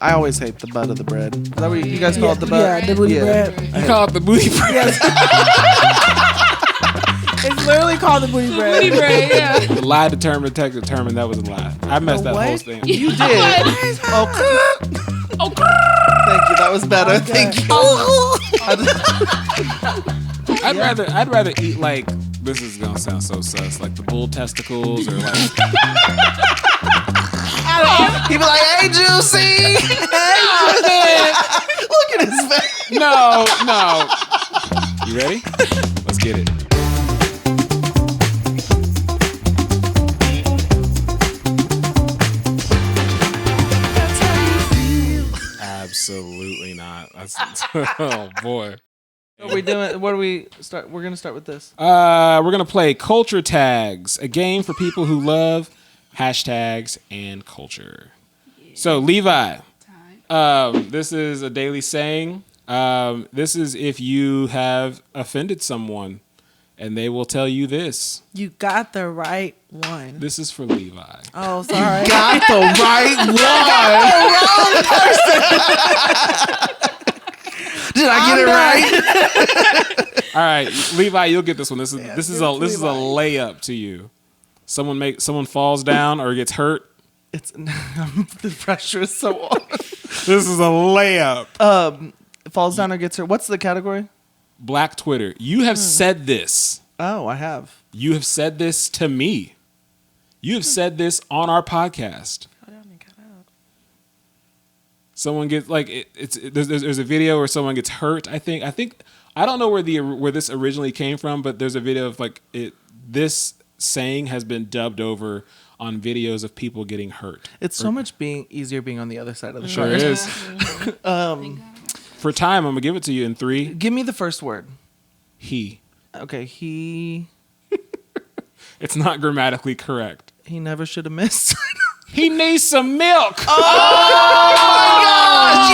I always hate the butt of the bread. Is that what you guys call it, the butt? Yeah, the booty bread. You call it the booty bread. It's literally called the booty bread. Booty bread, yeah. The lie determined, text determined. That was a lie. I messed that whole thing. You did. Oh, thank you. That was better. Thank you. I'd rather eat like, this is gonna sound so sus, like the bull testicles or like. He'd be like, "Hey, Juicy." Look at his face. No. You ready? Let's get it. Absolutely not. That's, oh boy. What are we doing? What do we start? We're gonna start with this. We're gonna play Culture Tags, a game for people who love hashtags and culture. So Levi, this is a daily saying. This is if you have offended someone, and they will tell you this. You got the right one. This is for Levi. Oh, sorry. Got the right one. Did I get it right? All right, Levi, you'll get this one. This is a layup to you. Someone falls down or gets hurt. It's the pressure is so on. This is a layup. Falls down or gets hurt. What's the category? Black Twitter. You have said this. Oh, I have. You have said this to me. You have said this on our podcast. Someone gets like there's a video where someone gets hurt. I think I don't know where this originally came from, but there's a video of like this saying has been dubbed over on videos of people getting hurt. It's so much easier being on the other side of the Sure card. is. For time, I'm gonna give it to you in 3. Give me the first word. He. Okay, he It's not grammatically correct. never should have missed. He needs some milk. Oh my gosh!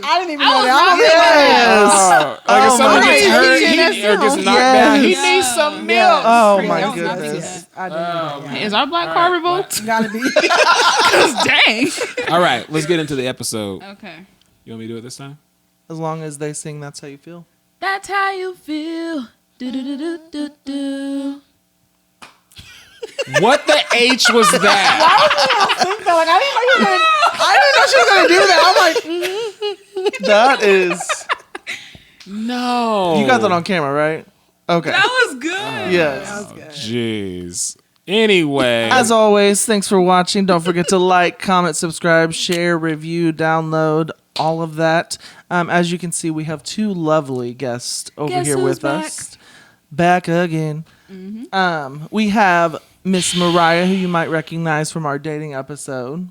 I didn't even know that. Like if someone gets hurt That's or gets knocked Yes. down, he needs some milk. Oh my Don't goodness! I didn't know that. Is our black car revoked? Gotta be. Dang. All right, let's get into the episode. Okay. You want me to do it this time? As long as they sing, that's how you feel. That's how you feel. Do do do do do do. What the H was that? I didn't know she was gonna do that. I'm like, That is. No. You got that on camera, right? Okay. That was good. Yes. Jeez. Anyway. As always, thanks for watching. Don't forget to like, comment, subscribe, share, review, download, all of that. As you can see, we have 2 lovely guests over Guess here who's with back? us. Back again. We have Miss Mariah, who you might recognize from our dating episode.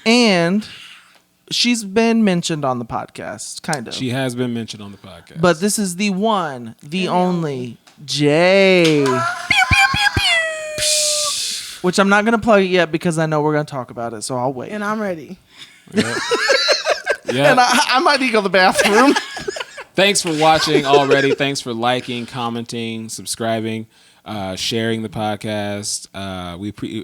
And she's been mentioned on the podcast, kind of. She has been mentioned on the podcast. But this is the one, the only, Jai. Which I'm not going to plug it yet because I know we're going to talk about it, so I'll wait. and I'm ready. Yep. And I might need to go to the bathroom. Thanks for watching already. Thanks for liking, commenting, subscribing, sharing the podcast.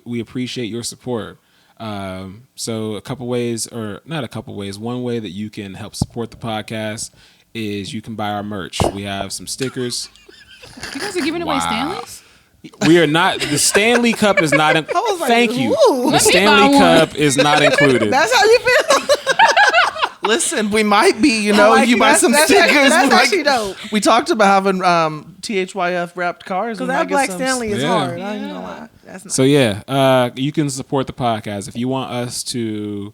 We appreciate your support. So a couple ways, or not a couple ways, one way that you can help support the podcast is you can buy our merch. We have some stickers. You guys are giving away Stanleys? We are not, the Stanley Cup is not, thank you. ooh. The Stanley Cup is not included. That's how you feel. Listen, we might be, you know, if you buy some stickers. That's like, actually dope. we talked about having THYF wrapped cars. Because We might that get Black some- Stanley is Yeah. hard. I ain't gonna lie. That's not. So yeah, you can support the podcast. If you want us to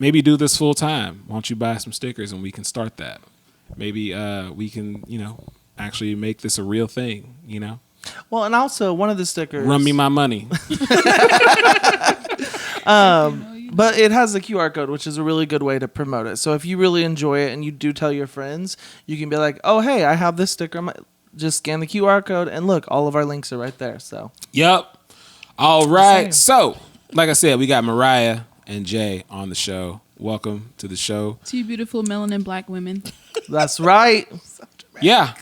maybe do this full time, why don't you buy some stickers and we can start that? Maybe we can, actually make this a real thing, Well, and also one of the stickers. Run me my money. But it has the QR code, which is a really good way to promote it. So if you really enjoy it and you do tell your friends, you can be like, oh, hey, I have this sticker. Just scan the QR code and look, all of our links are right there. So Yep. All right. So, like I said, we got Mariah and Jai on the show. Welcome to the show. 2 beautiful melanin black women. that's right. Yeah.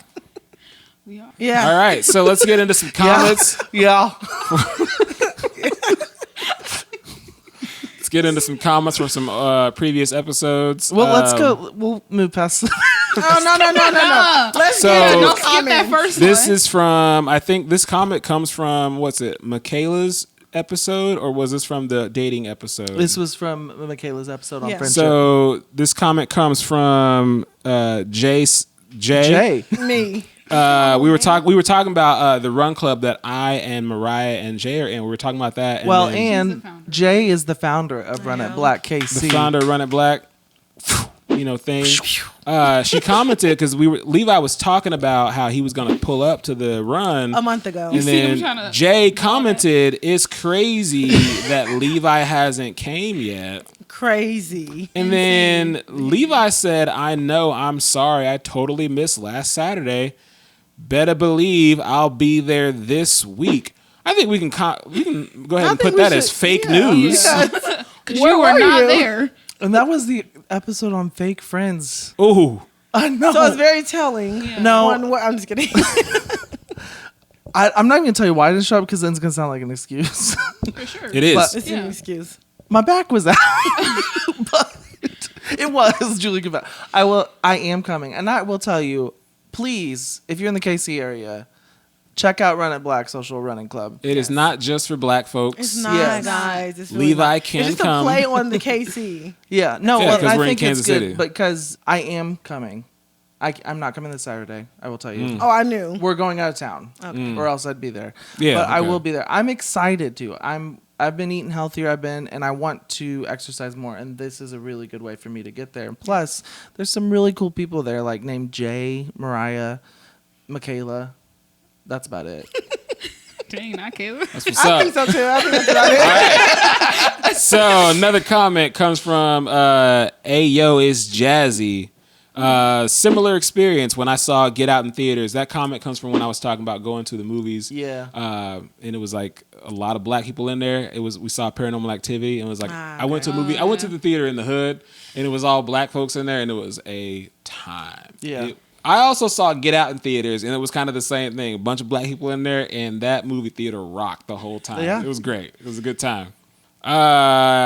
We are. Yeah. All right. So let's get into some comments. Yeah. Let's get into some comments from some previous episodes. Well, let's go. We'll move past. Oh, no. Let's So- get to Don't the skip that comments. first This one. is from, I think this comment comes from, what's it, Michaela's episode, or was this from the dating episode? This was from Michaela's episode on Yeah. friendship. So this comment comes from Jay. Me. We were talking about the run club that I and Mariah and Jay are in. We were talking about that. And Well, then and She's the founder. Jay is the founder of Run It know. BlaKC. the founder of Run It Black, thing. She commented because Levi was talking about how he was going to pull up to the run A month ago. and see him then tryna Jay commented, "It's crazy that Levi hasn't came yet." Crazy. And then Levi said, "I know. I'm sorry. I totally missed last Saturday. Better believe I'll be there this week." I think we can go ahead and think put we that as should- fake yeah. news. Because you were not you? there. And that was the episode on fake friends. Ooh. I know. So it's very telling. Yeah. No. I'm just kidding. I'm not even going to tell you why I didn't show up because then it's going to sound like an excuse. For sure. It is. But- It's Yeah. an excuse. My back was out. But it was Julie Goodbye. I am coming. And I will tell you, please, if you're in the KC area, check out Run It Black Social Running Club. It is not just for black folks. It's not, Yes. guys. It's really Levi not. can It's just come. a play on the KC. Yeah, no, Yeah, well, 'cause I we're in think it's Kansas good City. because I am coming. I'm not coming this Saturday. I will tell you. Oh, I knew. We're going out of town, or else I'd be there. Yeah, but I okay. will be there. I'm excited to. I've been eating healthier. And I want to exercise more. And this is a really good way for me to get there. And plus, there's some really cool people there, like named Jay, Mariah, Michaela. That's about it. Dang, not Caleb. That's what's I think up. so too. I think that's about it. So another comment comes from Ayo is Jazzy. Similar experience when I saw Get Out in theaters. That comment comes from when I was talking about going to the movies. Yeah. And it was like a lot of black people in there. We saw Paranormal Activity, and it was like I went to a okay. movie. I went to the theater in the hood, and it was all black folks in there, and it was a time. Yeah. I also saw Get Out in theaters, and it was kind of the same thing. A bunch of black people in there, and that movie theater rocked the whole time. Yeah. It was great. It was a good time.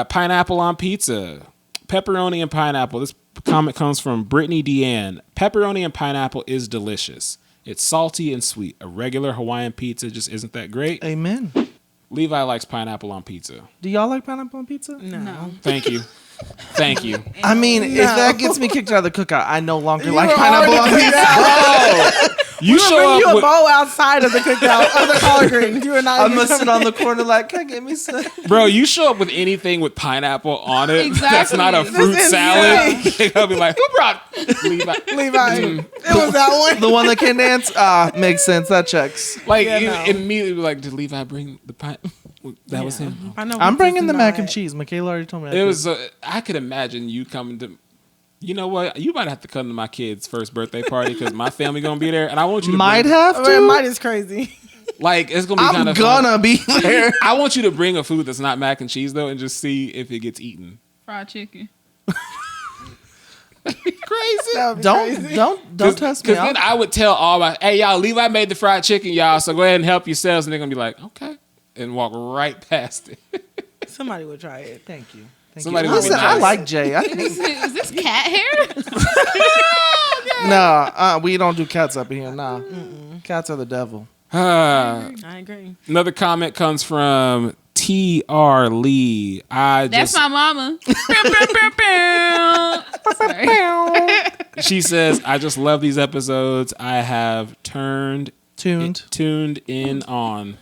Pineapple on pizza. Pepperoni and pineapple. This comment comes from Brittany Deanne. Pepperoni and pineapple is delicious. It's salty and sweet. A regular Hawaiian pizza just isn't that great. Amen. Levi likes pineapple on pizza. Do y'all like pineapple on pizza? No. Thank you. Thank you. I mean, if that gets me kicked out of the cookout, I no longer like were pineapple on already pizza. You Bring show you up a with, bowl outside of the cookout of the collard greens. You are not. I'm even gonna sit coming on the corner like, can I get me some? bro. You show up with anything with pineapple on it. That's Exactly. not a This fruit is salad. They'll be like, who brought Levi? Levi. It was that one. The one that can dance? Makes sense. That checks. Like Yeah, it no. immediately be like, did Levi bring the pine? That was him. I know I'm we bringing just the mac and not. cheese. Michaela already told me. It was. I could imagine you coming to. You know what? You might have to come to my kid's first birthday party because my family gonna be there, and I want you to might bring, have Oh, man, to. mine is crazy. like it's gonna be I'm kind of gonna be there. I want you to bring a food that's not mac and cheese though, and just see if it gets eaten. Fried chicken. Crazy. That would be Don't crazy. don't test me. Because then I would tell all my, hey y'all, Levi made the fried chicken, y'all. So go ahead and help yourselves, and they're gonna be like, okay, and walk right past it. Somebody would try it. Thank you. Thank Somebody you. would be Listen, I nice. like Jay. I think, Is this cat hair? nah, we don't do cats up in here. Nah, cats are the devil. I agree. Another comment comes from T.R. Lee. That's my mama. Sorry. She says, I just love these episodes. I have tuned in on.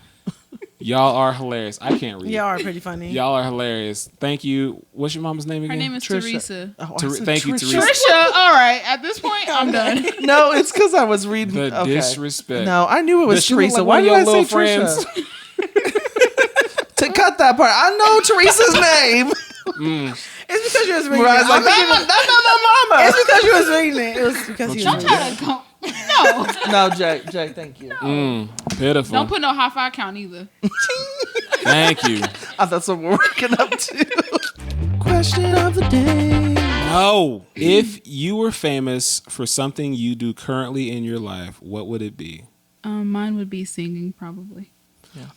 Y'all are hilarious. I can't read. Y'all are pretty funny. Y'all are hilarious. Thank you. What's your mama's name Her again? name is Trisha. Teresa. Oh, I Ter- said thank you, Trisha. Teresa. Trisha. All right. At this point, I'm done. No, it's because I was reading. The okay. disrespect. No, I knew it was Does she look Teresa. like Why one did of I your say little Trisha? To cut that part, I know Teresa's name. It's because you was reading Where I it. was like, I'm that's giving- not my mama. It's because you was reading it. It was because you Don't was reading try it. to go. No. No, Jay, thank you. Pitiful. Don't put no high five count either. Thank you. That's what we're working up to. Question of the day. No. If you were famous for something you do currently in your life, what would it be? Mine would be singing, probably.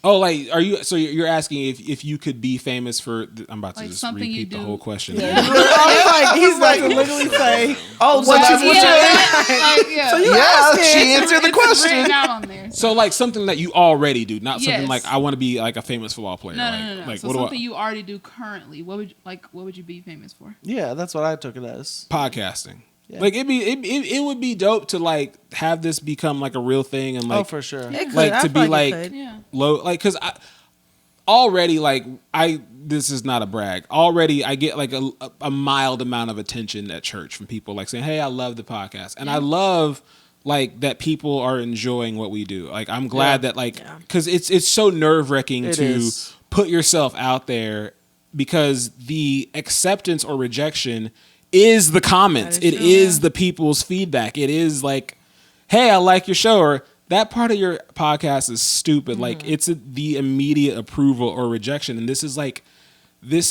Oh, like, are you? So you're asking if you could be famous for? I'm about to Like just something you repeat the do. whole question. I was like, he's about to literally say, Oh, so that's what Yeah. So you Yeah, asking. she answered the It's question. written out on there. So like something that you already do, not something Yes. like I want to be like a famous football player. No, like, no, no, no. Like So what something do you already do currently. What would you be famous for? Yeah, that's what I took it as. podcasting. Yeah. Like it would be dope to like have this become like a real thing and like Oh, for sure. It could. like I to feel be it like could. Yeah. low like because I already like I this is not a brag already I get like a mild amount of attention at church from people like saying, hey, I love the podcast, and I love like that people are enjoying what we do. Like I'm glad that like because it's so nerve-wracking It to is. put yourself out there, because the acceptance or rejection is the comments. That is It true. is the people's feedback. It is like, hey, I like your show, or that part of your podcast is stupid. Like it's the immediate approval or rejection. And this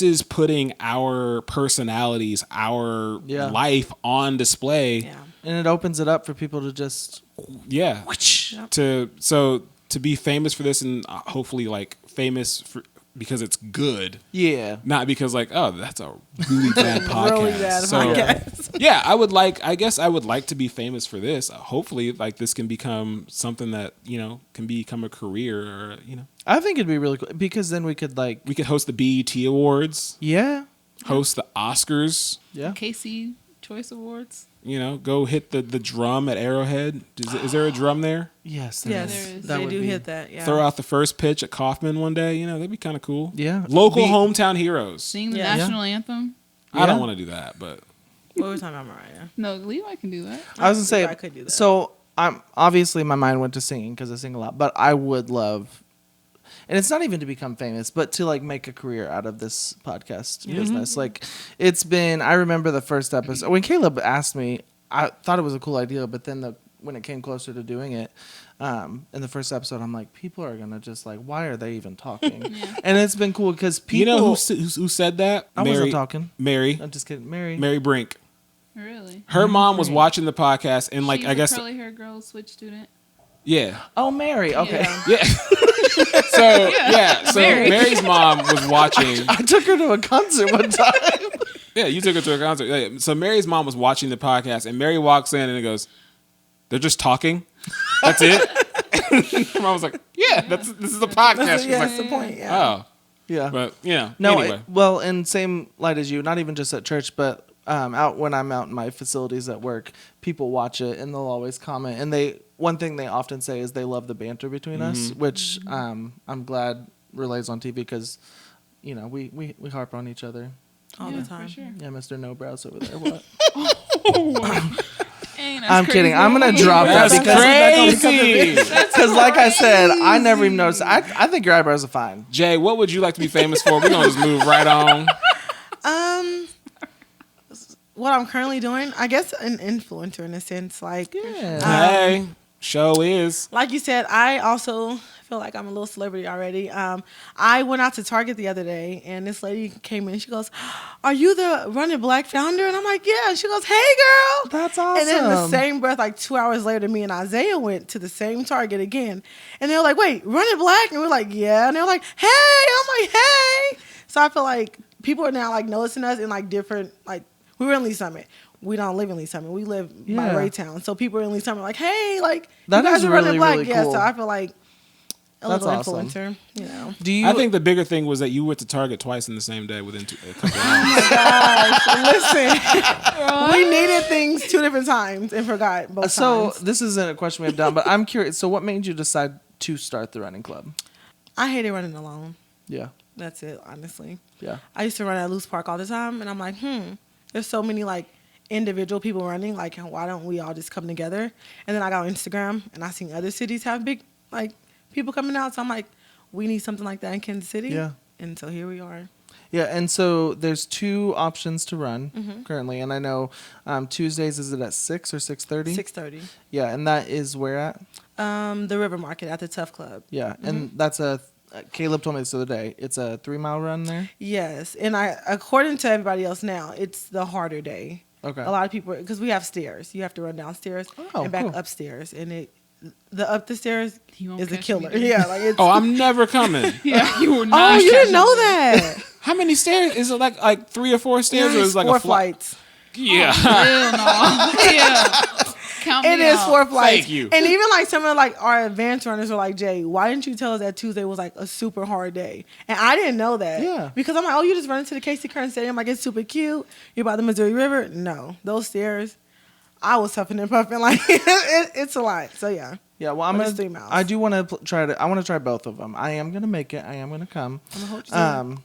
is putting our personalities, our Yeah. life on display. Yeah. And it opens it up for people to just Yeah. To be famous for this, and hopefully like famous for because it's good. yeah. Not because like, oh, that's a really bad podcast. Really bad So, podcast. yeah, I guess I would like to be famous for this. Hopefully like this can become something that, can become a career, or, I think it'd be really cool because then we could like we could host the BET Awards, yeah. host the Oscars, Yeah. KC Choice Awards. go hit the drum at Arrowhead. Is there a drum there? Yes. Yes, There is. That they would do be- hit that. Yeah. Throw out the first pitch at Kaufman one day. That'd be kind of cool. Yeah. Local Be- hometown heroes. Sing the Yeah. national anthem. I don't Yeah. want to do that, but What were we talking about, Mariah? No, Levi can do that. I was gonna say I could do that. So I'm obviously my mind went to singing because I sing a lot, but I would love, and it's not even to become famous, but to like make a career out of this podcast business. Like it's been. I remember the first episode when Caleb asked me. I thought it was a cool idea, but then when it came closer to doing it, in the first episode, I'm like, people are gonna just like, why are they even talking? And it's been cool because people. you know who said that? I wasn't talking. Mary. I'm just kidding, Mary. Mary Brink. Really? Her mom was watching the podcast, and like She's I a guess curly hair girl switch student. yeah. Oh, Mary. Okay. Yeah. So Mary. Mary's mom was watching. I took her to a concert one time. Yeah, you took her to a concert. Yeah. So Mary's mom was watching the podcast, and Mary walks in and it goes, "They're just talking. That's it." Her mom was like, "Yeah, this is the podcast." She was That's like, the point. Yeah. "Oh, Yeah. but No, Anyway, well, in same light as you, not even just at church, but out when I'm out in my facilities at work, people watch it and they'll always comment. And one thing they often say is they love the banter between us, which I'm glad relays on TV because, we harp on each other. All Yeah, the time. For sure. Yeah, Mr. No Brows over there. What? Dang, that's I'm kidding. crazy. I'm gonna drop that that's because, crazy. because, like I said, I never even noticed. I think your eyebrows are fine. Jay, what would you like to be famous for? We're gonna just move right on. What I'm currently doing, I guess, an influencer in a sense. Like, Yeah. Hey, show is. like you said, I also feel like I'm a little celebrity already. I went out to Target the other day, and this lady came in. She goes, "Are you the Run It Black founder?" And I'm like, "Yeah." And she goes, "Hey, girl." That's awesome. And then in the same breath, like 2 hours later, me and Isaiah went to the same Target again. And they were like, "Wait, Run It Black?" And we're like, "Yeah." And they were like, "Hey." I'm like, "Hey." So I feel like people are now like noticing us in like different, like, we were in Lee Summit. We don't live in Lee Summit. We live by Yeah. Raytown. So people in Lee Summit are like, "Hey, like, That you guys is are Run It really, Black." really Yeah, cool. so I feel like a That's little awesome. influencer, you know. Do you? I think the bigger thing was that you went to Target twice in the same day within a couple hours. Listen, we needed things 2 different times and forgot both So times. this isn't a question we have done, but I'm curious. So what made you decide to start the running club? I hated running alone. Yeah. That's it, honestly. Yeah. I used to run at Loose Park all the time, and I'm like, there's so many like individual people running. Like, why don't we all just come together? And then I got on Instagram, and I seen other cities have big like people coming out. So I'm like, we need something like that in Kansas City. Yeah. And so here we are. Yeah, and so there's 2 options to run currently, and I know Tuesdays is it at 6 or 6:30? 6:30. Yeah, and that is where at? The River Market at the Tough Club. Yeah, and that's Caleb told me this the other day. It's a 3-mile run there. Yes, and according to everybody else now, it's the harder day. Okay. A lot of people, because we have stairs. You have to run downstairs Oh, and back cool. upstairs, and the up the stairs He won't is a catch killer. me. Yeah, like it's. Oh, I'm never coming. Yeah, you were Oh, not. you didn't catching know me. that? How many stairs? Is it like 3 or 4 stairs, or is it like 4 a flight? flights. Yeah. Hell no. Yeah. Count me It is out. 4 flights. Thank you. And even like some of like our advanced runners are like, Jay, why didn't you tell us that Tuesday was like a super hard day? And I didn't know that. Yeah. Because I'm like, oh, you just run into the Casey Kern Stadium, like it's super cute. You're by the Missouri River. No, those stairs, I was huffing and puffing. Like it's a lot. So yeah. Yeah, well, I'm But it's gonna. 3 miles. I do want to try to. I want to try both of them. I am gonna make it. I am gonna come. I'm gonna hold you to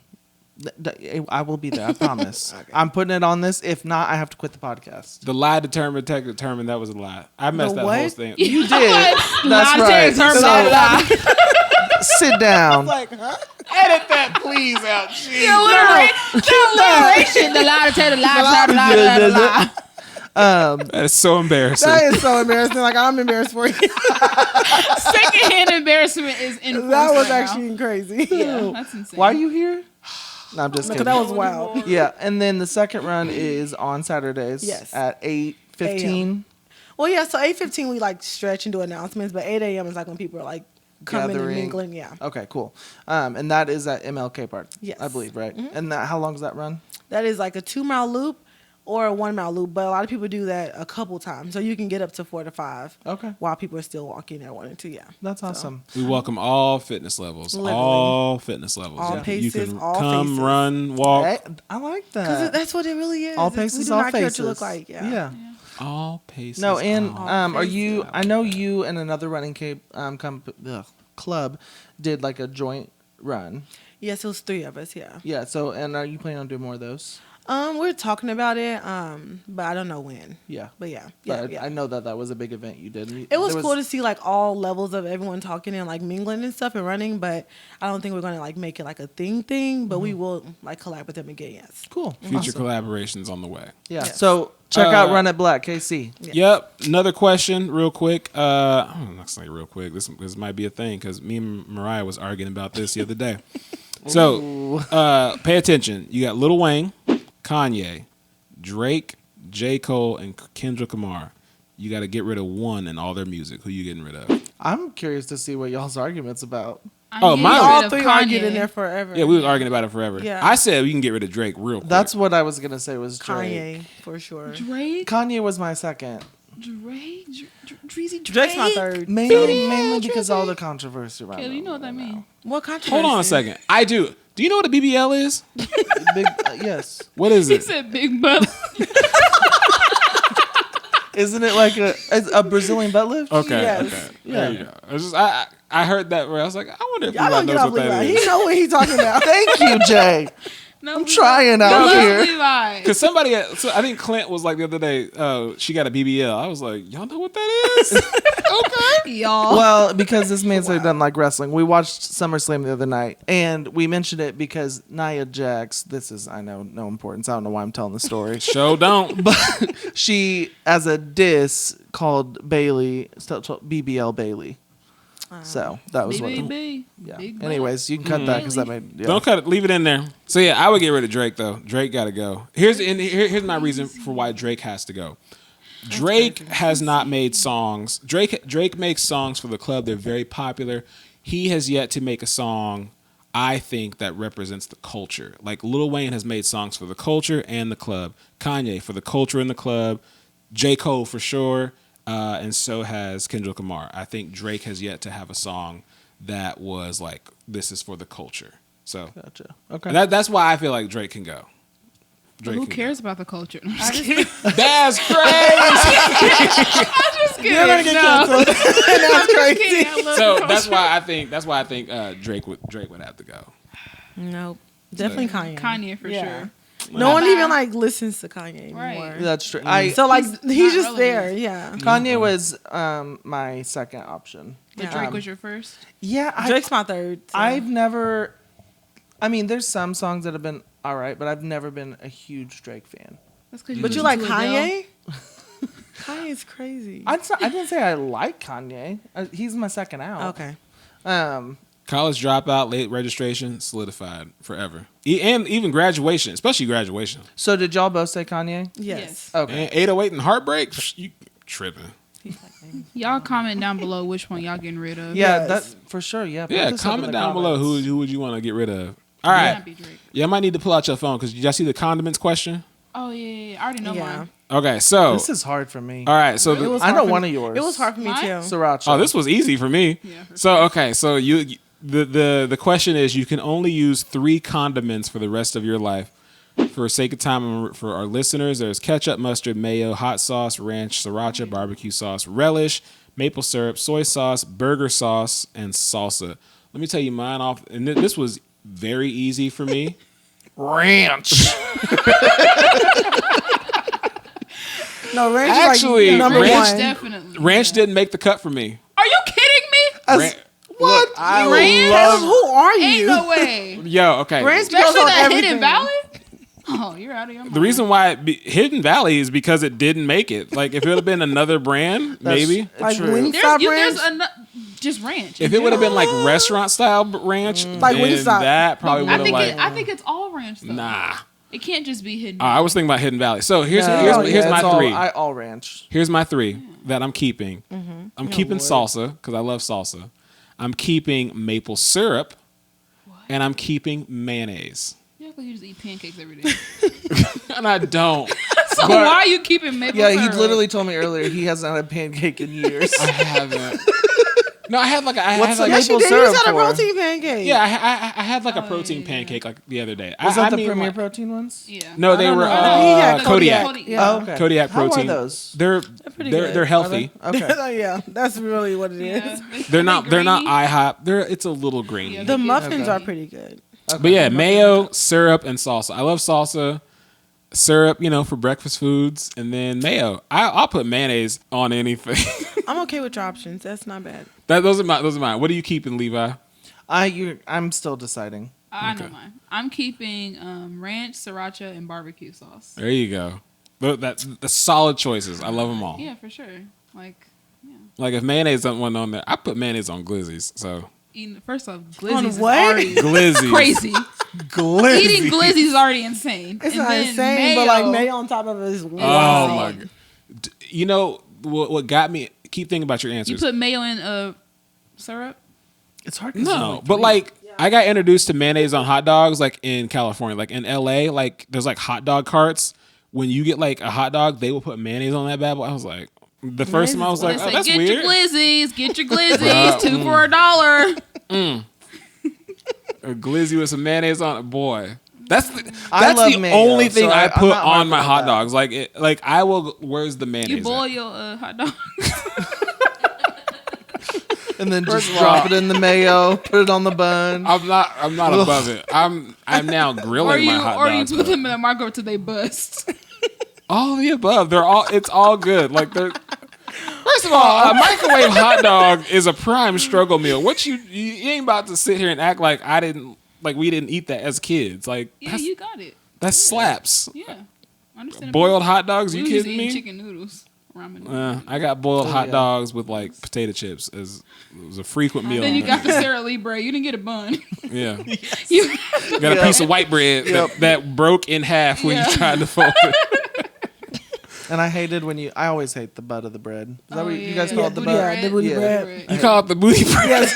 I will be there. I promise. I'm putting it on this. If not, I have to quit the podcast. The lie determined that was a lie. I messed The that whole what? thing. You did. Lie That's to right. determine So, that sit down. like, huh? Edit that, please, out. Jeez. Alliteration. The lie to tell the lie, the lie. That is so embarrassing. That is so embarrassing. Like I'm embarrassed for you. Secondhand embarrassment is in force That was right actually crazy. now. Yeah, that's insane. Why are you here? No, I'm just Because kidding. that was wild. Yeah, and then the second run is on Saturdays. Yes. At 8:15. Well, yeah. So 8:15 we like stretch and do announcements, but 8 a.m. is like when people are like coming and Gathering. mingling. Yeah. Okay, cool. And that is at MLK Park. Yes. I believe, right? And that, how long does that run? That is like a 2-mile loop or a 1-mile loop, but a lot of people do that a couple times, so you can get up to 4 to 5. Okay. While people are still walking at 1 and 2. Yeah. That's So, awesome. We welcome all fitness levels. Literally. All fitness levels. All You paces, can all come, faces. run, walk. I like Because that. that's what it really is. All It's- paces, we do all not care faces. what you look like. Yeah. All paces. No, and all are faces. you? I know you and another running club did like a joint run. Yes, it was 3 of us. Yeah. Yeah. So, and are you planning on doing more of those? We're talking about it. But I don't know when. Yeah. But yeah. But Yeah. I know that was a big event you did. It was cool to see like all levels of everyone talking and like mingling and stuff and running, but I don't think we're gonna like make it like a thing, but we will like collab with them again. Yes. Cool. Future Awesome. collaborations on the way. Yeah. Yes. So check out Run It Black, KC. Yes. Yep. Another question, real quick. I'm not saying real quick. This might be a thing because me and Mariah was arguing about this the other day. So, pay attention. You got Lil Wayne, Kanye, Drake, J. Cole, and Kendrick Lamar. You got to get rid of one in all their music. Who you getting rid of? I'm curious to see what y'all's argument's about. Oh, mine- All 3 argued in there forever. Yeah, we was arguing about it forever. Yeah. I said we can get rid of Drake real quick. That's what I was gonna say was Drake. Kanye for sure. Drake, Kanye was my second. Dreezy Drake. Drake's my third. Mainly because all the controversy around. Kelly, you him know what that right means? now. What controversy? Hold on a second. I do. Do you know what a BBL is? Big, yes. What is He it? said big butt. Isn't it like a Brazilian butt lift? Okay. Yes. Okay. Yeah. There you go. I was just I heard that where I was like, I wonder if Y'all Levi don't get knows off what that Levi. is. He know what he's talking about. Thank you, Jay. No, I'm trying out no, here. Levi. Because somebody, so I think Clint was like the other day, she got a BBL. I was like, y'all know what that is? Okay. Y'all. Well, because this man said he doesn't like wrestling. We watched SummerSlam the other night, and we mentioned it because Nia Jax, this is, I know, no importance. I don't know why I'm telling the story. Show don't. But she, as a diss, called Bailey, BBL Bailey. So that was what. Yeah. Big butt. Anyways, you can cut that because that made. Yeah. Don't cut it. Leave it in there. So yeah, I would get rid of Drake though. Drake got to go. Here's my reason for why Drake has to go. Drake has not made songs. Drake makes songs for the club. They're very popular. He has yet to make a song, I think, that represents the culture. Like Lil Wayne has made songs for the culture and the club. Kanye for the culture and the club. J. Cole for sure. And so has Kendrick Lamar. I think Drake has yet to have a song that was like, this is for the culture. So Gotcha. Okay. that's why I feel like Drake can go. Drake Who can cares about the culture? I'm just kidding. go. That's crazy. You're gonna get canceled. That's crazy. Kidding. I love So the that's culture. why I think Drake would have to go. Nope. Definitely Kanye. Kanye for sure. No one even like listens to Kanye anymore. Right. That's true. So like he's just not there. relevant. Yeah. Kanye was my second option. But Drake was your first. Yeah, Drake's my third. So. I've never. I mean, there's some songs that have been all right, but I've never been a huge Drake fan. That's because But you like Kanye? Kanye's crazy. I didn't say I like Kanye. He's my second out. Okay. College dropout, late registration, solidified forever. And even graduation, especially graduation. So did y'all both say Kanye? Yes. Okay. And 808 and Heartbreak, psh, you tripping. Y'all comment down below which one y'all getting rid of. Yeah, Yes. that's for sure. Yeah. Put Yeah, this up in comment the down below comments. who would you want to get rid of. All right. Might be Drake. Yeah, I might need to pull out your phone because y'all see the condiments question. Oh yeah. I already know mine. Okay, so This is hard for me. all right, so It was I hard know for one me. of yours. It was hard for me Mine? too. Sriracha. oh, this was easy for me. Yeah, for So okay, so the question is you can only use 3 condiments for the rest of your life. For sake of time for our listeners, there's ketchup, mustard, mayo, hot sauce, ranch, sriracha, barbecue sauce, relish, maple syrup, soy sauce, burger sauce, and salsa. Let me tell you mine off, and this was very easy for me. ranch. No, ranch Actually, is like number ranch one. Definitely. Ranch didn't make the cut for me. Are you kidding me? Ran- What? Look, I Ranch? love. Who are Ain't you? no way. Yo, okay. Ranch Especially goes on that everything. Hidden Valley. Oh, you're out of your mind. The reason why Hidden Valley is because it didn't make it. Like if it would have been another brand, maybe. Like True. Wingstop there's ranch. just ranch. If it would have been like restaurant style ranch, Like then Wingstop. that probably would I have think like. I think it's all ranch though. Nah. It can't just be Hidden. I was thinking about Hidden Valley. So here's No, here's yeah, my it's all, 3. all ranch. Here's my 3 that I'm keeping. I'm keeping Lord. salsa because I love salsa. I'm keeping maple syrup, and I'm keeping mayonnaise. You act like you just eat pancakes every day. And I don't. So why are you keeping maple Yeah, syrup? he literally told me earlier he hasn't had a pancake in years. I haven't. No, I had like I What's had the like Yes, you maple did. You syrup just had a for? protein pancake. yeah I had like a protein yeah. pancake like the other day. Was that the me and Premier my- Protein ones? Yeah. No, they I don't were know. He had Kodiak. Yeah. Oh, okay. Kodiak How protein. are those? They're pretty good. they're healthy. Okay. Yeah, that's really what it is. Yeah. They're not grainy? IHOP. It's a little grainy. Yeah, The Okay. muffins are pretty good. But yeah, mayo, syrup, and salsa. I love salsa. Syrup, for breakfast foods, and then mayo. I'll put mayonnaise on anything. I'm okay with your options. That's not bad. Those are mine. What are you keeping, Levi? I'm still deciding. I know mine. I'm keeping ranch, sriracha, and barbecue sauce. There you go. That's the solid choices. I love them all. Yeah, for sure. Like, yeah. Like if mayonnaise doesn't want on there, I put mayonnaise on glizzies. So First off, glizzies is what? already glizzies, crazy. Glizzy. Eating glizzies is already insane. It's And not then insane, but like mayo on top of it is Oh wild. my god! You know what got me? Keep thinking about your You answers. put mayo in syrup? It's hard. 'cause No, there's but like I got introduced to mayonnaise on hot dogs like in California, like in LA, like there's like hot dog carts. When you get like a hot dog, they will put mayonnaise on that bad boy. I was like, the first time I was like, They oh, say, that's get weird. your glizzies, get your glizzies, 2 for $1. A glizzy with some mayonnaise on it, boy. That's I love the mayo, only thing so I I'm put not hard on my about hot that. dogs. Like I will. Where's the mayonnaise? You boil at? your hot dog. and then just of drop all- it in the mayo, put it on the bun. I'm not above it. I'm now grilling my hot or you dogs. put them in the microwave till they bust. All of the above. It's all good. Like they're. First of all, a microwave hot dog is a prime struggle meal. What you ain't about to sit here and act like we didn't eat that as kids. Like Yeah, you got it. that slaps. Yeah. I understand. Boiled hot dogs? We You was just kidding eating me? chicken noodles. Ramen noodles. I got boiled hot yeah. dogs with like potato chips as it was a frequent meal. Then you got the Sara Lee bread. You didn't get a bun. yeah. You Got a piece of white bread Yep. that broke in half when Yeah. you tried to fold it. And I hated I always hate the butt of the bread. Is that Oh, what you guys yeah. call it, the Yeah, butt? the booty Yeah. bread. You call it the booty bread. Yes.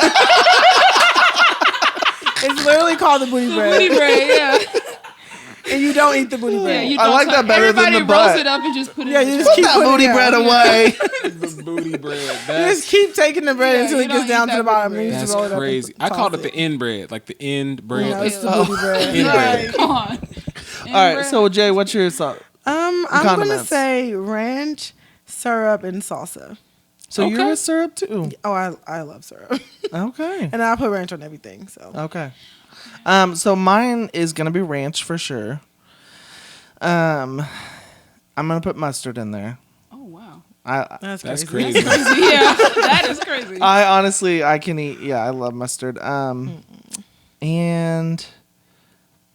It's literally called the booty bread. booty bread, yeah. And you don't eat the booty Yeah, bread. you I don't like that better than everybody the butt. roast it up and just put it Yeah, in you the just Put keep that putting booty it bread out. away. The booty bread. You That's, just keep taking the bread Yeah, until you it gets don't down eat to the that bottom. booty And you that's just roll it up and crazy. I toss called it it. the end bread, like the end bread. No, it's the booty bread. End bread. Right. Come on. All right, so Jay, what's your thought? I'm gonna Condiments. say ranch, syrup, and salsa. So Okay. you're with syrup too? Oh, I love syrup, Okay. and I put ranch on everything. So Okay. So mine is gonna be ranch for sure. I'm gonna put mustard in there. Oh wow. that's That's crazy. crazy. Yeah, that is crazy. I honestly I can eat. Yeah, I love mustard. And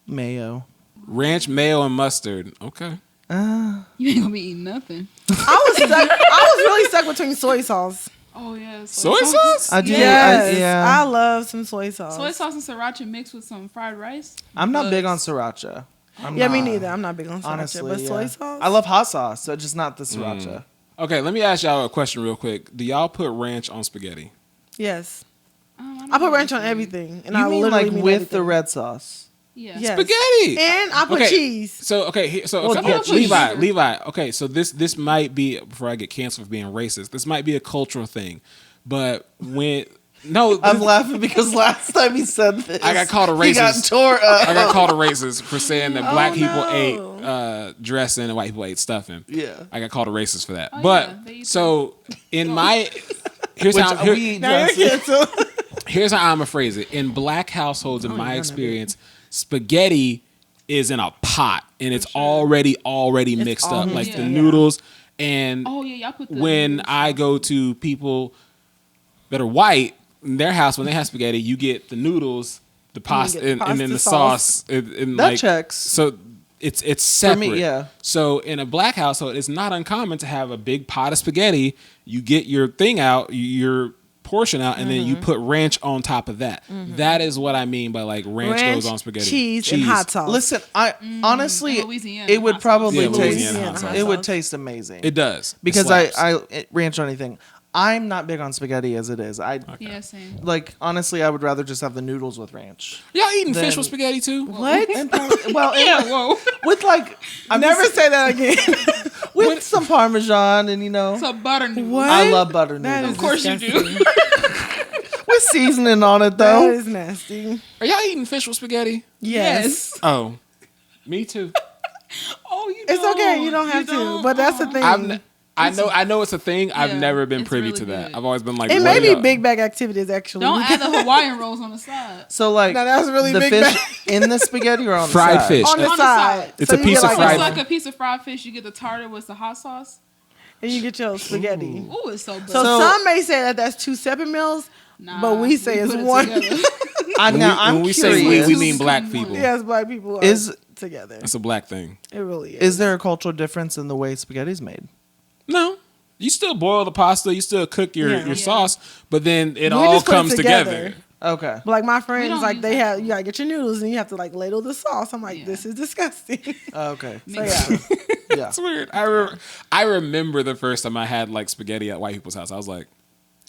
mayo. Ranch, mayo, and mustard. Okay. You ain't gonna be eating nothing. I was really stuck between soy sauce. Oh yeah. Soy sauce? I do. Yes, I Yeah. love some soy sauce. Soy sauce and sriracha mixed with some fried rice. I'm not big on Bugs. sriracha. I'm Yeah, me not, neither. I'm not big on sriracha, Honestly, but soy yeah. sauce. I love hot sauce, so just not the sriracha. Okay, let me ask y'all a question real quick. Do y'all put ranch on spaghetti? Yes. don't I put know ranch on everything. everything. And You I mean literally like mean with everything. the red sauce? Yeah. Yes. Spaghetti. And I put cheese. So Well, yeah, cheese. Levi. Okay, so this might be, before I get canceled for being racist, this might be a cultural thing, but I'm laughing because last time he said this, I got called a He got racist. tore up. I got called a racist for saying that black people no. ate dressing and white people ate stuffing. Yeah. I got called a racist for that. Oh, but yeah, they eat so in my here's Which how we Now you're canceled. here's how I'm gonna phrase it. In black households, in Oh, my yeah, experience, spaghetti is in a pot and it's already mixed all up, mixed like the up. noodles. And Oh yeah, y'all put the when noodles. I go to people that are white in their house, when they have spaghetti, you get the noodles, the pasta, get and then pasta the sauce. sauce. And That like, checks. So it's For separate. me, yeah. So in a black household, it's not uncommon to have a big pot of spaghetti. You get your thing out, your portion out, and then you put ranch on top of that. That is what I mean by like ranch goes on spaghetti. cheese, and hot sauce. Listen, I honestly, in Louisiana, it would hot sauce. probably Yeah, taste. Louisiana hot sauce. It would taste amazing. It does. It because slaps. ranch on anything. I'm not big on spaghetti as it is. Yeah, same. Like honestly, I would rather just have the noodles with ranch. Y'all eating fish Then- with spaghetti too? What? Well, Yeah, whoa. with like I'm Never just- say that again. with some Parmesan and So butter noodles. What? I love butter That noodles is Of course you disgusting. do. with seasoning on it That though. is nasty. Are y'all eating fish with spaghetti? Yes. Oh, me too. Oh, you It's don't. okay. You don't have to. But that's the thing. I know it's a thing. I've Yeah, never been it's privy really to that. good. I've always been like, It what may are be y'all- big bag activities, actually. Don't add the Hawaiian rolls on the side. So like No, that was really the big fish bag. in the spaghetti or on Fried the side? fish. On the On the side. side. It's So a you piece get of like fried- It's like a piece of fried fish. You get the tartar with the hot sauce. And you get your spaghetti. Ooh, it's so good. So, So- some may say that that's two separate meals, Nah, but we say it's put it one. together. I'm when we curious. say we Two mean black become one. people. Yes, black people are Is- together. It's a black thing. It really is. Is there a cultural difference in the way spaghetti's made? No. You still boil the pasta, you still cook your Yeah. sauce, but then it We all just put it comes together. Okay. But like my We friends, don't like use they that. have, you gotta get your noodles and you have to like ladle the sauce. I'm like, Yeah. this is disgusting. Okay. So yeah, Yeah. It's weird. I remember the first time I had like spaghetti at white people's house. I was like,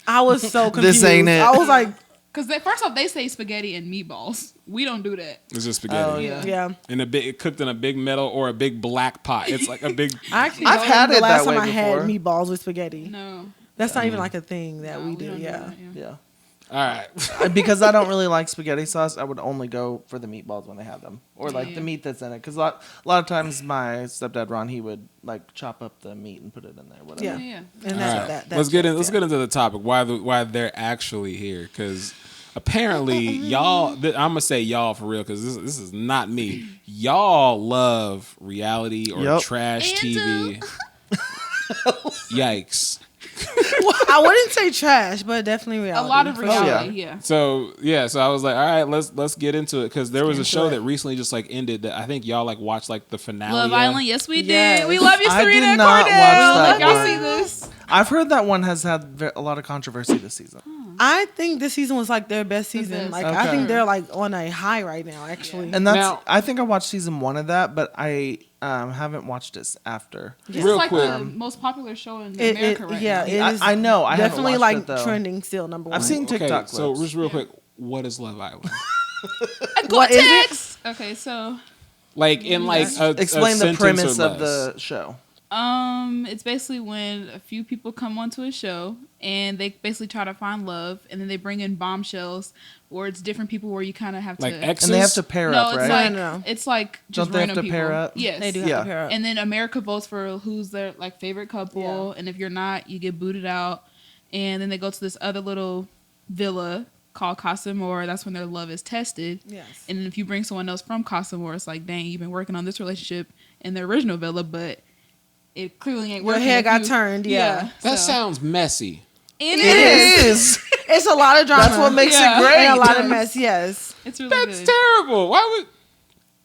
I was so confused. This ain't it. I was like, Because first off, they say spaghetti and meatballs. We don't do that. it's just spaghetti. Oh yeah. yeah. In a big, cooked in a big metal or a big black pot. It's like a big. I actually I've don't had remember the it last that time way I had before. meatballs with spaghetti. No. That's not even like a thing that No, we do. don't Yeah. that, Yeah. All right. Because I don't really like spaghetti sauce, I would only go for the meatballs when they have them, or like Yeah. the meat that's in it. Because a lot of times my stepdad Ron, he would like chop up the meat and put it in there. Whatever. Yeah. Yeah. And All that's right. that. Let's get into the topic. Why they're actually here? Because apparently y'all. I'm gonna say y'all for real because this is not me. Y'all love reality or Yep. trash TV. Yikes. I wouldn't say trash, but definitely A reality. lot of for sure. reality, yeah. So I was like, all right, let's get into it because there was a into show it. that recently just like ended that I think y'all like watched like the finale. Love of. Island, yes we did. Yes. We love you, I Serena did and not Cordell. watch that Like, y'all one. see this? I've heard that one has had a lot of controversy this season. I think this season was like their best season. best. Like Okay. I think they're like on a high right now. Actually, And that's Now- I think I watched season 1 of that, but I haven't watched it after. This Real is like quick. the most popular show in It- America right yeah, now. it is I know. I haven't definitely watched like it, though. trending still number one. I've seen Okay, TikTok so clips. just real quick, what is Love Island? What is it? Gore-Tex! Okay, so Like in like a Explain the sentence premise or of less. the show. it's basically when a few people come onto a show and they basically try to find love, and then they bring in bombshells, or it's different people where you kind of have like to. exes. And they have to pair no, up, it's right? like No. it's like just Don't they have random to pair people. up? Yes, They do have Yeah. to pair up. And then America votes for who's their like favorite couple, and if you're not, you get booted out. And then they go to this other little villa called Casamore. That's when their love is tested. Yes. And then if you bring someone else from Casamore, it's like, dang, you've been working on this relationship in the original villa, but it clearly ain't Your working. head if got you- turned, yeah. That so- sounds messy. It It is. is. It's a lot of drama. That's what makes Yeah. it great. And a lot of mess. Yes. It's really That's good. terrible. Why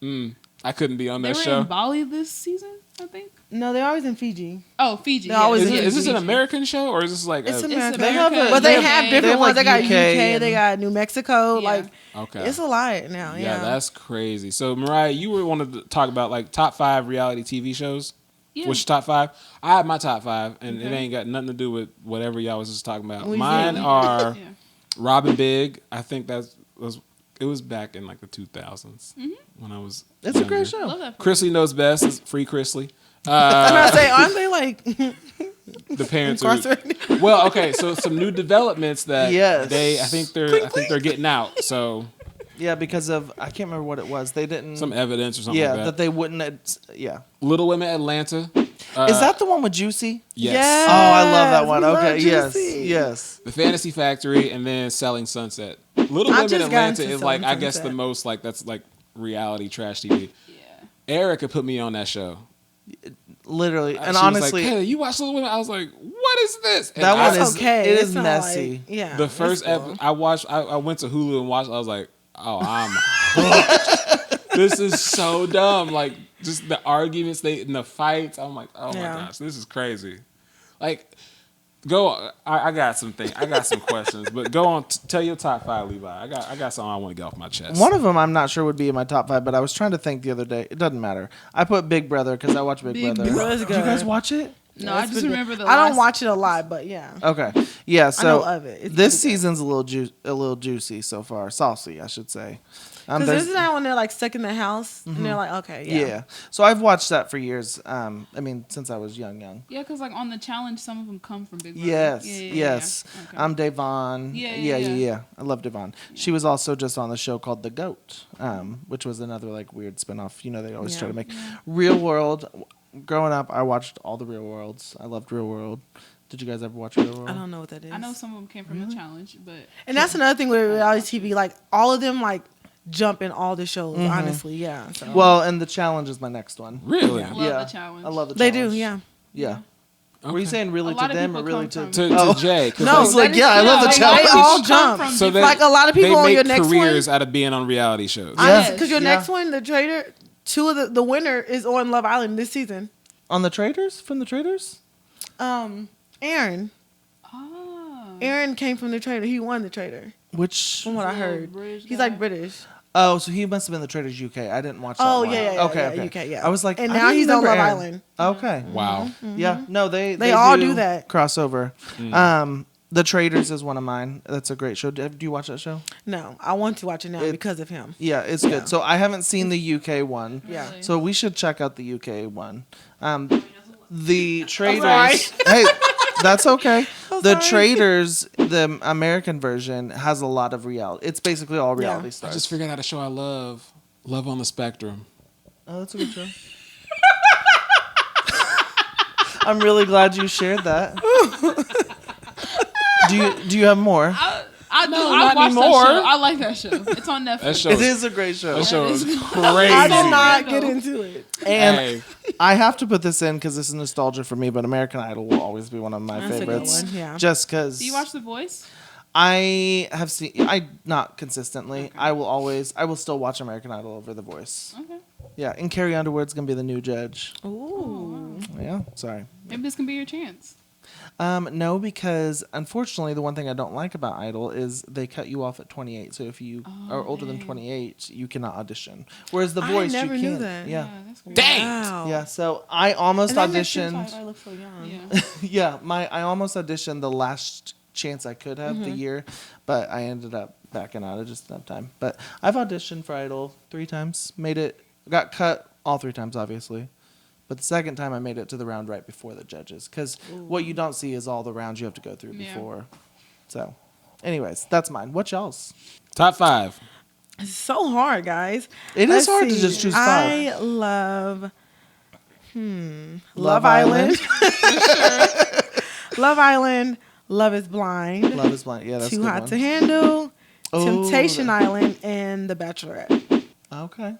would? I couldn't be on They that were show. in Bali this season, I think. No, they're always in Fiji. Oh, Fiji. They're always Is, in it, is this an Fiji. American show or is this like It's a, American. They have a- But they they have have different ones. like They got UK UK. and- They got New Mexico. Yeah. Like okay? it's a lot now. yeah, Yeah. that's crazy. So Mariah, you were wanted to talk about like top 5 reality TV shows. Yeah. What's your top 5? I have my top 5, and it Okay. ain't got nothing to do with whatever y'all was just talking about. We Mine did. are Yeah. Robin Big. I think it was back in like the 2000s when I was. It's a younger. great show. Love that. For Chrisley Knows Best. It's free Chrisley. I'm gonna say, aren't they like The parents are incarcerated? well. Okay, so some new developments that Yes. I think they're getting out. So Yeah, because of I can't remember what it was. They didn't. some evidence or something yeah, like that. they wouldn't. Yeah. Little Women Atlanta. Is that the one with Juicy? Yes. Yes. Oh, I love that one. we love Okay, yes, Juicy. yes. The Fantasy Factory, and then Selling Sunset. Little I Women just got Atlanta into is like, Selling I guess the Sunset. most like that's like reality trash TV. Yeah. Erica put me on that show. Literally, and She was honestly, like, hey, you watch Little Women? I was like, what is this? And that I- one That's is okay. It It's is not messy. Like, yeah. the it's first cool. episode I watched. I went to Hulu and watched. I was like, oh, I'm hooked. This is so dumb. Like just the arguments and the fights. I'm like, oh Yeah. my gosh, this is crazy. Like, go. I got some things. I got some questions, but go on. Tell your top 5, Levi. I got something I want to get off my chest. One of them I'm not sure would be in my top 5, but I was trying to think the other day. It doesn't matter. I put Big Brother because I watch Big Big Brother. Brother's Did you guys good. watch it? No, Yeah, I it's just been remember good. the. I don't last- watch it a lot, but yeah. Okay. Yeah. I So know of it. It's this pretty good. season's a little juicy so far. Saucy, I should say. Because there's- isn't that when they're like stuck in the house and they're like, okay, yeah. yeah. So I've watched that for years. I mean, since I was young. Yeah, because like on the challenge, some of them come from Big Brother. Yes, Yeah. yes. Okay. I'm Devon. Yeah. I love Devon. She was also just on the show called The Goat, which was another like weird spinoff. You know, they always try to make Real World. Growing up, I watched all the Real Worlds. I loved Real World. Did you guys ever watch Real World? I don't know what that is. I know some of them came from the challenge, but And that's another thing with reality TV. Like, all of them, like, jump in all the shows, honestly. Yeah. So. Well, and The Challenge is my next one. Really? love yeah, the challenge. I love the they challenge. do, yeah. Yeah. Were you Okay. saying really A to lot of them or people really come to? from- To Jay. 'cause No, I was like, that is- yeah, I love the they challenge. all Come jump. from So different- they, Like, a lot of people they on make your next careers one. out of being on reality shows. Yeah. Because your Yeah. next one, The Trader, 2 of the winner is on Love Island this season. On the Traders? From the Traders? Aaron. Oh. Aaron came from The Trader. He won The Trader, Which? from what I Little heard. British He's guy. like British. Oh, so he must have been the Traders UK. I didn't watch that Oh, one. yeah, Okay. UK, yeah. I was like, And I now didn't he's on remember Love Aaron. Island. Okay. Wow. Yeah. No, they all do that. crossover. The Traders is one of mine. That's a great show. Do you watch that show? No, I want to watch it now because of him. Yeah, it's good. So I haven't seen the UK one. Yeah. Really? So we should check out the UK one. The Traders. sorry. Hey, that's okay. The sorry. Traders, the American version, has a lot of reality. It's basically all reality I stars. just figured out a show I love. Love on the Spectrum. Oh, that's a good show. I'm really glad you shared that. Do you have more? I do. No, I not watched that anymore. show. I like that show. It's on Netflix. That show It is, is a great show. that show is is- crazy. I did not Random. get into it. And Hey, I have to put this in because this is nostalgia for me, but American Idol will always be one of my That's a good favorites. one, yeah. Just because Do you watch The Voice? I have seen, not consistently. I will still watch American Idol over The Voice. Okay. Yeah, and Carrie Underwood's gonna be the new judge. Ooh. Yeah, sorry. Maybe this can be your chance. No, because unfortunately, the one thing I don't like about Idol is they cut you off at 28. So if you are older than dang. 28, you cannot audition. Whereas The I Voice, never you knew can. that. Yeah. that's great. dang. Wow. Yeah, so I almost And that makes sense auditioned. why I look so young. Yeah. Yeah, I almost auditioned the last chance I could have the year, but I ended up backing out. I just didn't have time. But I've auditioned for Idol 3 times. Made it, got cut all 3 times, obviously. But the second time I made it to the round right before the judges. Because what you don't see is all the rounds you have to go through Yeah. before. So, anyways, that's mine. What's y'all's? Top 5. It's so hard, guys. It is Let's hard to see. just choose 5. I love Love Island. Love Island. Love is Blind. Love is Blind. Yeah, that's a Too good Hot one. to Handle. Oh, Temptation that- Island and The Bachelorette. Okay.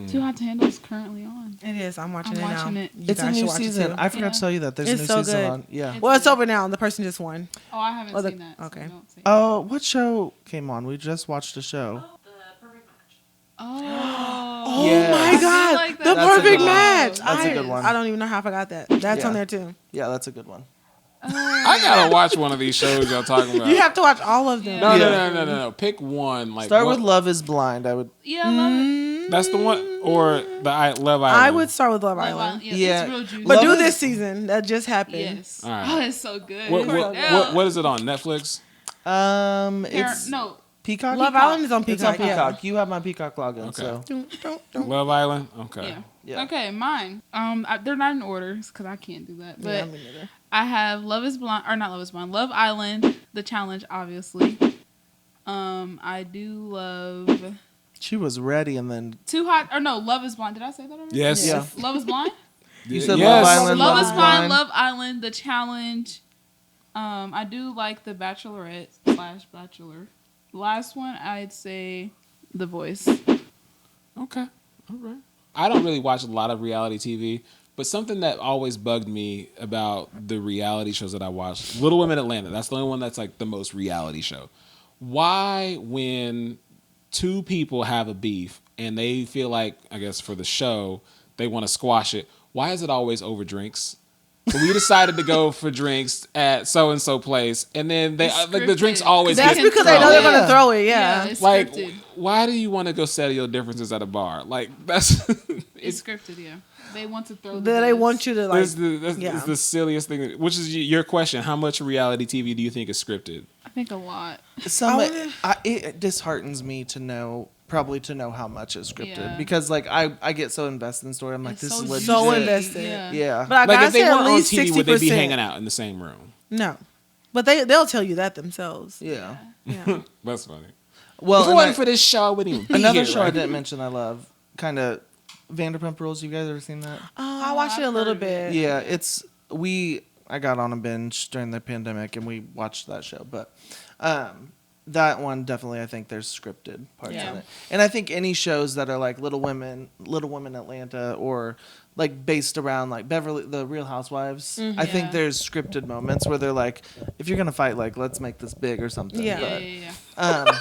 Too Hot to Handle is currently on. It is. I'm watching I'm it watching now. it. You It's a guys new should watch it season. too. I forgot Yeah. to tell you that. There's It's a new so season good. on. Yeah. Well, it's over now. The person just won. Oh, I haven't Oh, seen that. So okay. don't say. Oh, what show came on? We just watched a show. Oh. Oh Yeah. my I God. like that. The That's a perfect good one. match. That's a good one. I don't even know how I forgot that. That's Yeah. on there too. Yeah, that's a good one. I gotta watch one of these shows y'all talking about. You have to watch all of them. no, Yeah. no. Pick one. Like Start what- with Love is Blind. I would. Yeah, I love it. That's the one, or Love Island. I would start with Love Love Island. Island. Yeah, Yeah. it's real juicy. But Love do is- this season. That just happened. Yes. All right. Oh, it's so good. What is it on Netflix? It's No. Peacock. Love Island is on It's on Peacock. Peacock. You have my Peacock login, Okay. so Don't. Love Island. Okay. Yeah. Yeah. Okay, mine. They're not in order because I can't do that. But Yeah, me neither. I have Love Is Blind, or not Love Is Blind. Love Island, The Challenge, obviously. I do love she was ready, and then Too Hot, or no, Love Is Blind. Did I say that already? Yes. Yeah. Love Is Blind. you said Yes. Love Island. Love Is Is Blind, Love Island, The Challenge. I do like the Bachelorette / Bachelor. Last one, I'd say The Voice. Okay. All right. I don't really watch a lot of reality TV, but something that always bugged me about the reality shows that I watched, Little Women Atlanta, that's the only one that's like the most reality show. Why, when two people have a beef and they feel like, I guess for the show, they want to squash it, why is it always over drinks? So we decided to go for drinks at so-and-so place, and then they It's like the drinks scripted. always That's get because they know they're thrown. gonna throw it. Yeah. it's Like, scripted. why do you want to go settle your differences at a bar? Like, that's It's scripted, yeah. They want to throw. They want you to like. that's the silliest thing. Which is your question: how much reality TV do you think is scripted? I think a lot. It disheartens me to know how much is scripted Yeah. because like I get so invested in the story. I'm like, It's this is legit. So juicy. invested. Yeah. But I Like, gotta if they say at weren't on least TV, 60%. would they be hanging out in the same room? No, but they'll tell you that themselves. Yeah. Yeah. That's funny. Well, If it and wasn't for this show, I wouldn't even be another here, show I right? didn't mention I love, kind of Vanderpump Rules. You guys ever seen that? I watched it a I've little heard of it. bit. Yeah, I got on a binge during the pandemic and we watched that show, but that one definitely I think there's scripted parts Yeah. in it. And I think any shows that are like Little Women Atlanta, or like based around like the Real Housewives, I think Yeah. there's scripted moments where they're like, if you're gonna fight, like let's make this big or something. Yeah. Yeah. But,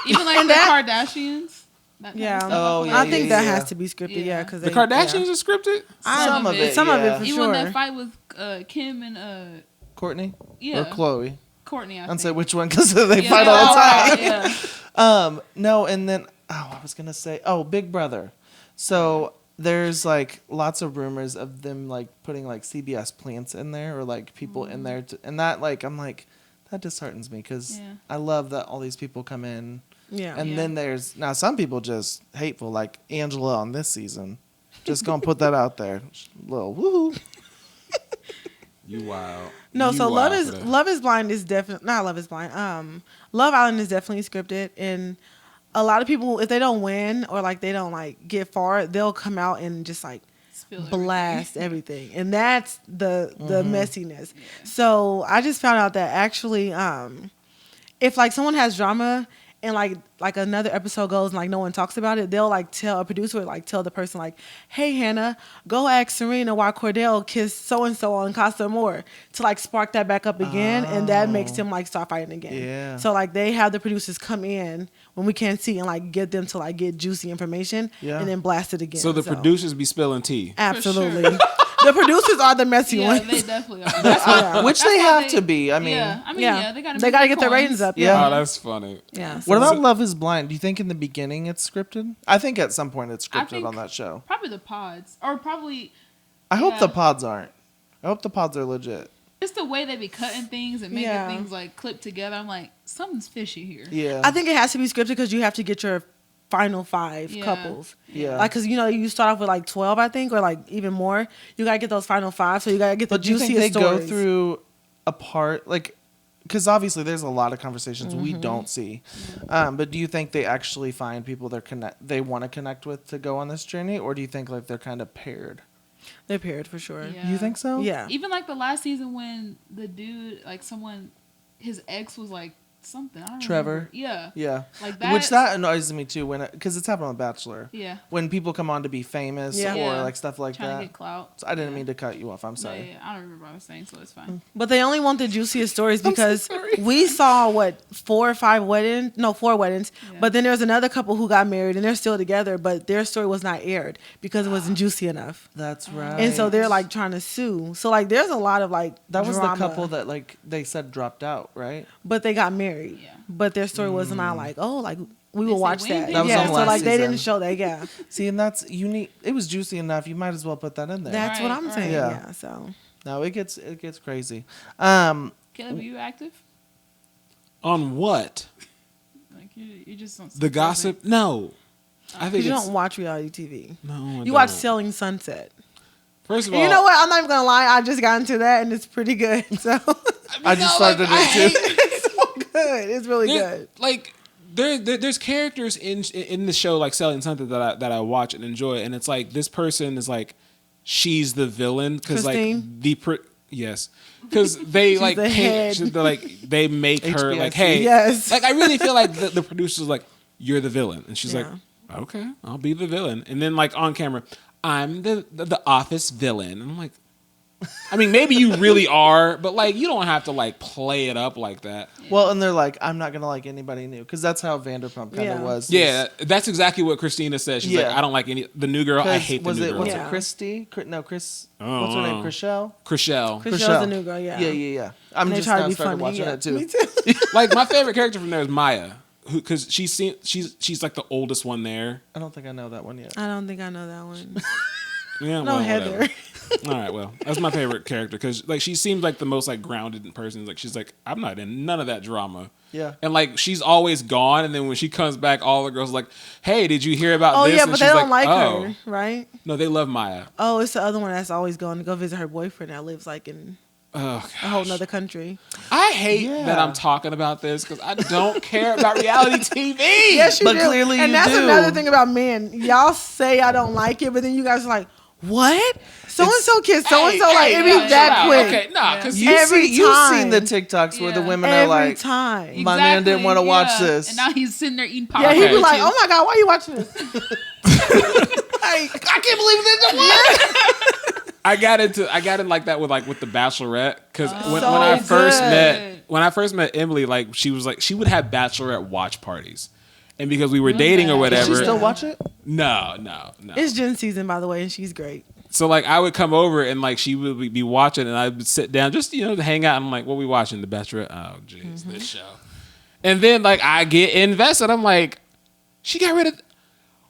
Even like And the that- Kardashians. That kind of Yeah. stuff. Oh, I yeah, I think that yeah. has to be scripted. Yeah, because The Kardashians are scripted. some of it, Some of yeah. it for Even sure. that fight with Kim and Courtney yeah, or Chloe. Courtney. I I'd think. say which one because they Yeah, fight all the time. Yeah. No, and then I was gonna say, Big Brother. So there's like lots of rumors of them like putting like CBS plants in there or like people in there, and that like I'm like that disheartens me because Yeah. I love that all these people come in, Yeah. and Yeah. then there's now some people just hateful like Angela on this season. Just gonna put that out there, little woohoo. You wild. No, You so wild for that. Love is Blind is definitely not Love is Blind. Love Island is definitely scripted, and a lot of people, if they don't win or like they don't like get far, they'll come out and just like Spill blast everything, and that's the messiness. So I just found out that actually, if like someone has drama and like another episode goes and like no one talks about it, they'll like tell a producer, like tell the person like, hey Hannah, go ask Serena why Cordell kissed so and so on Casa Amor, to like spark that back up again, and that makes them like start fighting again. Yeah. So like they have the producers come in when we can't see and like get them to like get juicy information, Yeah. and then blast it again. So the producers be spilling tea. Absolutely. The producers are the messy Yeah, ones. they definitely are. That's why, Which that's they why have to be. I mean, yeah, they gotta They gotta get their ratings up. Yeah. Yeah. Oh, that's funny. Yeah. what so- about Love Is Blind? Do you think in the beginning it's scripted? I think at some point it's I scripted think- on that show. Probably the pods, or probably I hope the Yeah. pods aren't. I hope the pods are legit. just the way they be cutting things and making Yeah. things like clip together. I'm like, something's fishy here. Yeah. I think it has to be scripted because you have to get your final 5 Yeah. couples. Yeah. Like, cause you start off with like 12, I think, or like even more. You gotta get those final 5, so you gotta get the But do you think juiciest they stories. go through a part like? Because obviously there's a lot of conversations we don't see. But do you think they actually find people they want to connect with to go on this journey, or do you think like they're kind of paired? They're paired for sure. Yeah. You think so? Yeah. Even like the last season when the dude, like his ex was like something. I don't Trevor. remember. Yeah. Yeah. Like that. Which that annoys me too because it's happened on Bachelor. Yeah. When people come on to be famous Yeah. or Yeah. like stuff like Trying to that. get clout. So I didn't Yeah. mean to cut you off. I'm No, sorry. yeah, I don't remember what I was saying, so it's fine. But they only want the juiciest stories because we saw 4 weddings, Yeah. but then there's another couple who got married and they're still together, but their story was not aired because it wasn't juicy enough. That's right. And so they're like trying to sue. So like there's a lot of like that was drama, the couple that like they said dropped out, right? but they got married. married. Yeah. But their story wasn't not like, oh, like we will say watch when that. did That was Yeah, on so last like they didn't season. show that. Yeah, See, and that's unique. It was juicy enough. You might as well put that in there. that's what Right, I'm right. saying. Yeah. Yeah. So No, it gets crazy. Caleb, are you active? On what? Like you just don't. The gossip? No. I think you it's don't watch reality TV. no. I You watch don't. Selling Sunset. First of And all, you know what? I'm not even gonna lie. I just got into that, and it's pretty good. So I just started it too. it's so good. It's really good. Like there's characters in the show like Selling Something that I watch and enjoy, and it's like this person is like she's the villain because like Christine? yes, because they like the head. they make her like, HBIC. hey, Yes. like I really feel like the producer's like, you're the villain, and she's Yeah. like, okay, I'll be the villain, and then like on camera, I'm the office villain, and I'm like, I mean, maybe you really are, but like you don't have to like play it up like that. Well, and they're like, I'm not gonna like anybody new because that's how Vanderpump kind of Yeah. was. Yeah, that's exactly what Christina said. She's like, Yeah. I don't like the new girl. I hate the new girl. Was Yeah. it Christy? No, Chris. Oh, What's her name? wow. Chriselle. Chriselle. Chriselle's the new girl. Yeah. Yeah. I'm And they just try to now be started funny. watching Yeah. it too. Me too. Like my favorite character from there is Maya, because she's like the oldest one there. I don't think I know that one yet. I don't think I know that one. Yeah, No, well, Heather. whatever. All right, well, that's my favorite character because like she seems like the most like grounded in person. Like she's like, I'm not in none of that drama. Yeah. And like she's always gone, and then when she comes back, all the girls are like, hey, did you hear about Oh this? yeah, And but she's they don't like oh. her, right? No, they love Maya. Oh, it's the other one that's always going to go visit her boyfriend that lives like in Oh, a whole nother country. I hate Yeah. that I'm talking about this because I don't care about reality TV. Yes, you But do. clearly and you that's do. another thing about men. Y'all say I don't like it, but then you guys are like, what? So and so kissed so and so. Like it be yeah, that chill quick. out. Okay, nah, because Every You've seen time. the TikToks where the Yeah. women are Every like, time. My man didn't wanna watch yeah. this. And now he's sitting there eating Yeah, popcorn. he'd be Okay. like, oh my God, why are you watching this? I can't believe this. I got in like that with the Bachelorette because when So I first good. met Emily, like she was like she would have Bachelorette watch parties, and because we were dating or that? Does whatever. she still watch it? No. It's Jen season, by the way, and she's great. So like I would come over and like she would be watching, and I would sit down just to hang out. And I'm like, what we watching? The Bachelorette? Oh jeez, this show. And then like I get invested. I'm like, she got rid of.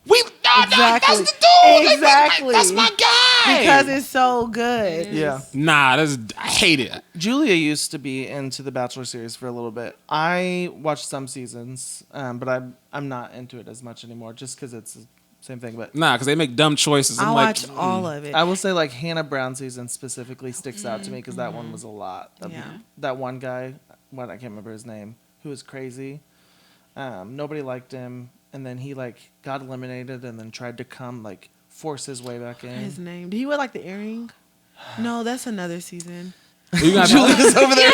Exactly. That's the dude. Like, Exactly. that's my guy. Because it's so good. Yeah. Nah, I hate it. Julia used to be into the Bachelor series for a little bit. I watched some seasons, but I'm not into it as much anymore just because it's the same thing. But Nah, because they make dumb choices. I I'm like, watched all of it. I will say like Hannah Brown season specifically sticks out to me because that one was a lot. Yeah. That one guy, I can't remember his name, who was crazy. Nobody liked him. And then he like got eliminated and then tried to force his way back in. His name. Did he wear like the earring? No, that's another season. you got Julia's over there.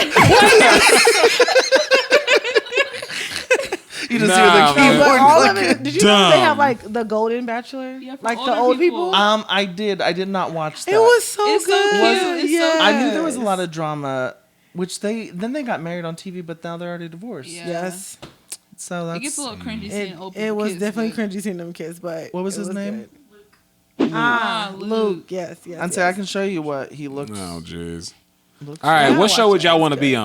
You just hear Nah, the man. But keyboard all of clicking. it. Did you know they Dumb. have like the Golden Bachelor? Yeah, for like the older old people. people? I did. I did not watch that. It was so It's so good. cute. It's so I knew there was a lot of drama, which they got married on TV, but now they're already divorced. Yeah. Yes. So that's It gets a little cringy seeing open It was kids, definitely but- cringy seeing them kids, but What was it his name? good. Ah, Luke. Yes, yes. I'd say I can show you what he looks. Oh, jeez. looks All right, Yeah, what I show watched would y'all that. want to It's be good.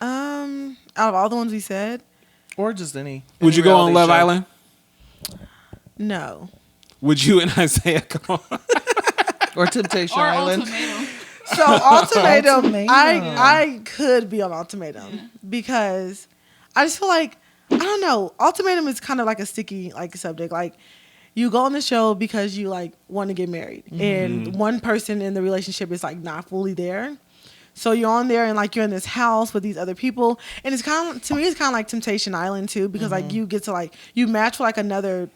on? Out of all the ones we said, or just any. Would you go on reality Love show. Island? no. Would you and Isaiah go on? or Temptation Or Island? Ultimatum. So ultimatum, Ultimatum. I could be on ultimatum because I just feel like I don't know. Ultimatum is kind of like a sticky subject. Like you go on the show because you want to get married, and one person in the relationship is not fully there. So you're on there and you're in this house with these other people, and it's kind of to me it's kind of like Temptation Island too because you get to you match with another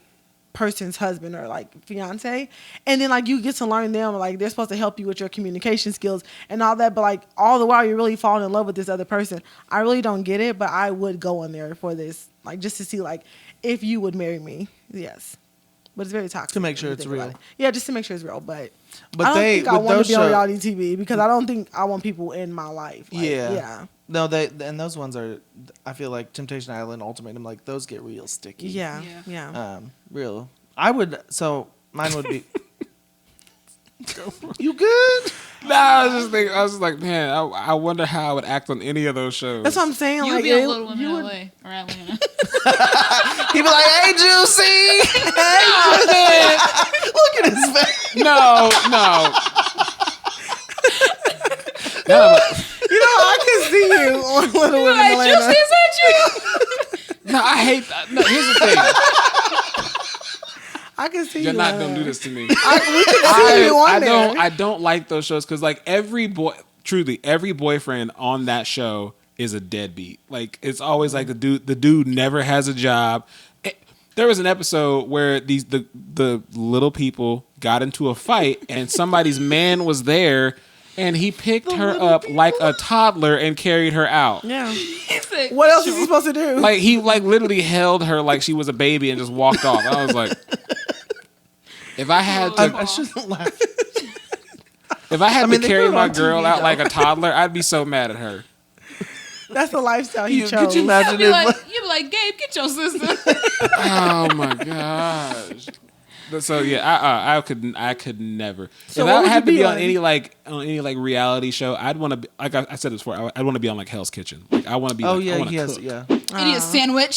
person's husband or fiance, and then you get to learn them they're supposed to help you with your communication skills and all that, but all the while you're really falling in love with this other person. I really don't get it, but I would go on there for this just to see if you would marry me. Yes, but it's very toxic To make when sure you it's think about real. it. Yeah, just to make sure it's real, but But I don't they think I with want those to be on shows. reality TV because I don't think I want people in my life. Yeah. No, and those ones are. I feel like Temptation Island, Ultimatum, those get real sticky. Yeah. Yeah. Yeah. Real. I would. So mine would be. You good? I was just thinking. I was just like, man, I wonder how I would act on any of those shows. That's what I'm saying. You'd Like, be on Little Women you in would, LA or Atlanta. He'd be like, "Hey, Juicy." Look at his face. No. you know, I can see you on Little Women in Like, Juicy, Atlanta. is that you? No, I hate that. No, here's the thing. I can see You're you. not on gonna do there. this to me. We can see you on there. I don't like those shows because like every boyfriend on that show is a deadbeat. Like it's always like the dude never has a job. There was an episode where the little people got into a fight and somebody's man was there and he picked her up like a toddler and carried her out. Yeah. Like, What else is he supposed to do? Like he like literally held her like she was a baby and just walked off. I was like, if I had to, I shouldn't laugh. if I had mean, to they carry put it my on girl TV out though. like a toddler, I'd be so mad at her. That's the lifestyle he chose. Could you imagine You'd be if like, Gabe, get your sister. Oh my gosh. So yeah, I could never. So if what I would had you to be be on on? any reality show, I'd want to be like I said this before. I'd want to be on like Hell's Kitchen. Like I want to be. Oh like, I yeah, wanna he has. cook. Yeah. Idiot sandwich.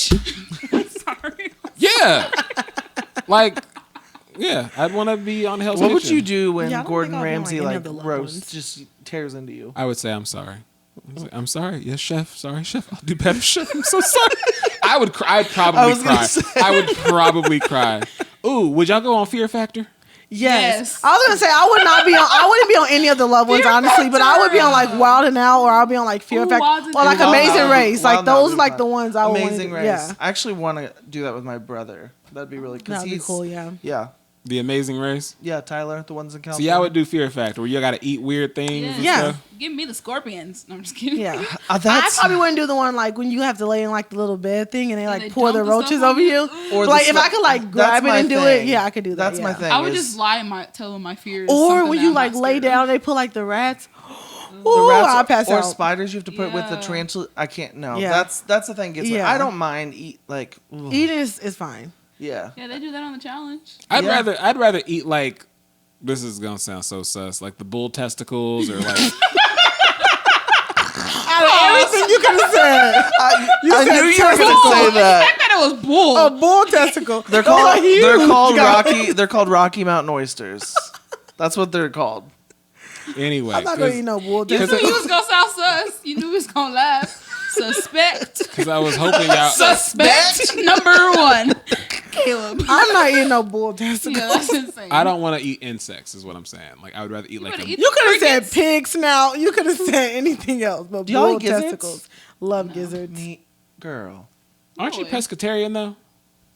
Sorry. Yeah. Like yeah, I'd want to be on Hell's What Kitchen. would you do when Yeah, I don't Gordon think I'll be on, Ramsay like, any like of the loved roast ones. just tears into you? I would say I'm sorry. I'm sorry. Yes, chef. Sorry, chef. I'll do better, chef. I'm so sorry. I would. I'd probably was gonna cry. say. I would probably cry. Ooh, would y'all go on Fear Factor? Yes. Yes. I was gonna say I wouldn't be on any of the loved ones, Fear honestly, but I would be on like Wild and Out, or I'll be on like Fear Ooh, Factor, Wild and or like Out. Amazing Race. Like Wild Out those, would be like fun. the ones I would. Amazing Race. Yeah, I actually want to do that with my brother. That'd be really because that'd be he's cool. Yeah. Yeah, The Amazing Race. yeah. Tyler, the ones in See, California. I would do Fear Factor where you got to eat weird things. Yeah. And Yeah. stuff. Give me the scorpions. No, I'm just kidding. Yeah. Oh, I that's probably wouldn't do the one like when you have to lay in like the little bed thing and they like they pour the dump the roaches stuff on over you. you. Or Like the if I could like that's grab it my and do thing. it, yeah, I could do that. That's my yeah. thing. I would is just lie tell them my fears. Or something when that you I'm like not lay scared down, of. they put like the rats. the Ooh, rats I pass or out. spiders you have to put with the Yeah. tarantula. I can't. No, Yeah. that's the thing. Gets me. Yeah. I don't mind eat like. Ugh. Eating is fine. Yeah. Yeah, they do that on the challenge. I'd Yeah. rather eat like. This is gonna sound so sus, like the bull testicles or like. Out of everything you could have said, I said knew you were going to testicle. say The that. fact that it was bull. a bull testicle. They're called. huge, They're called guys. Rocky. They're called Rocky Mountain oysters. That's what they're called. Anyway, I'm not gonna eat no bull You knew testicle. you was gonna sound sus. You knew he was gonna laugh. Suspect. because I was hoping y'all. Suspect number one. Caleb. I'm not eating no bull testicle. Yeah, that's insane. I don't want to eat insects. Is what I'm saying. Like I would rather eat like wanna a. eat- You could have said Crickets. pig snout. You could have said anything else, but Do y'all bull eat gizzards? testicles. Love gizzards. Neat girl. Aren't you Boy. pescatarian though?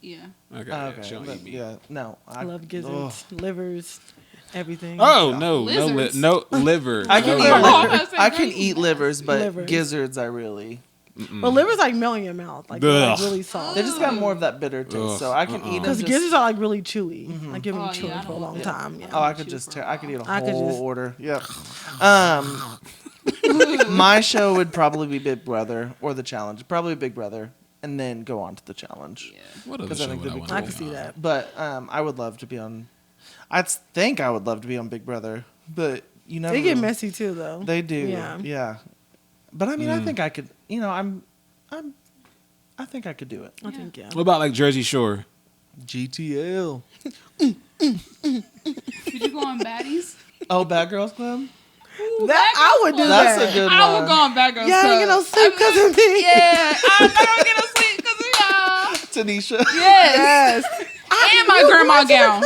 Yeah. Okay. Oh, Yeah, okay. she don't eat meat. Yeah. No. I Love gizzards, livers, everything. Oh no, Lizards. no liver. I can no eat Oh, liver. I liver. was saying, I can right? eat livers, but Livers. gizzards I really. But livers like melt in your mouth, like, they're, like Ugh. really soft. They just got more of that bitter taste, Ugh. so I can eat them. Because Just, gizzards are like really chewy. Like you've been Oh, chewing yeah, I for a don't long want time. Yeah. Oh, I could chew just for a tear. I could eat a I could whole just- order. Yep. My show would probably be Big Brother or The Challenge. Probably Big Brother, and then go on to The Challenge. Yeah. What other 'Cause I show think would that'd be want cool. I to can see that. But I would love to be on. I think I would love to be on Big Brother, but you never. They get know. messy too, though. They do. Yeah. Yeah. But I mean, I think I could. You know, I think I could do it. I think, yeah. What about like Jersey Shore? GTL. Did you go on baddies? Oh, Bad Girls Club. That I would do That's that. a good I one. would go on Bad Girls Yeah, I Club. didn't get no sleep because of me. Yeah, I don't get no sleep because of y'all. Tanisha. Yes. Yes. And my grandma gown.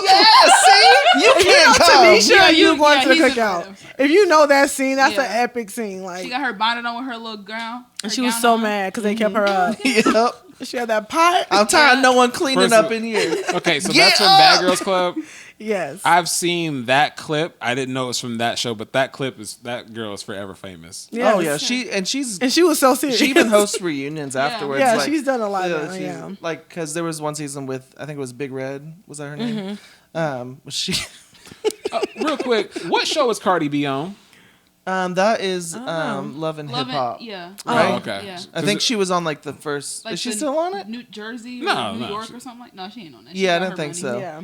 Yes, see? You can't come. Tanisha, Yeah, you going to the he's cookout. in- If you know that scene, that's Yeah. an epic scene. She Like, got her bonnet on with her little gown. and her she was gown so on. mad because they kept her up. Yep. She had that pot. I'm tired of no one cleaning First up of- in here. Okay, so Get that's from Bad up! Girls Club. Yes. I've seen that clip. I didn't know it was from that show, but that clip is that girl is forever famous. Yes. Oh yeah, she's And she was so serious. she even hosts reunions afterwards. Yeah, like, she's done a lot now, she's- yeah. Like because there was one season with I think it was Big Red. Was that her name? Was she? Real quick, what show is Cardi B on? That is Love and Hip Love it. Hop. Yeah. Right? Oh, okay. Yeah. I think she was on like the first. Like Is she the still on it? New Jersey or No, New no, York she- or something like. No, she ain't on that. Yeah, I got don't her think money. so. Yeah.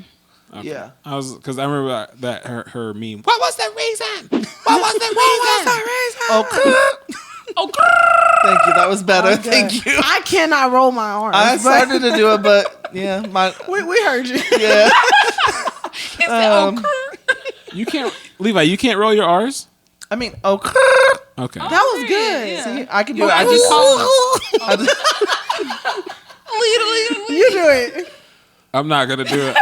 Okay. Yeah. I was because I remember that her meme. What was the reason? What was the reason? Oh, thank you. That was better. Good. Thank you. I cannot roll my arms. I but started to do it, but yeah, we heard you. yeah. You can't, Levi. You can't roll your R's. I mean, Okay. That was good. Yeah. See, I can do it. I just You do it. I'm not gonna do it.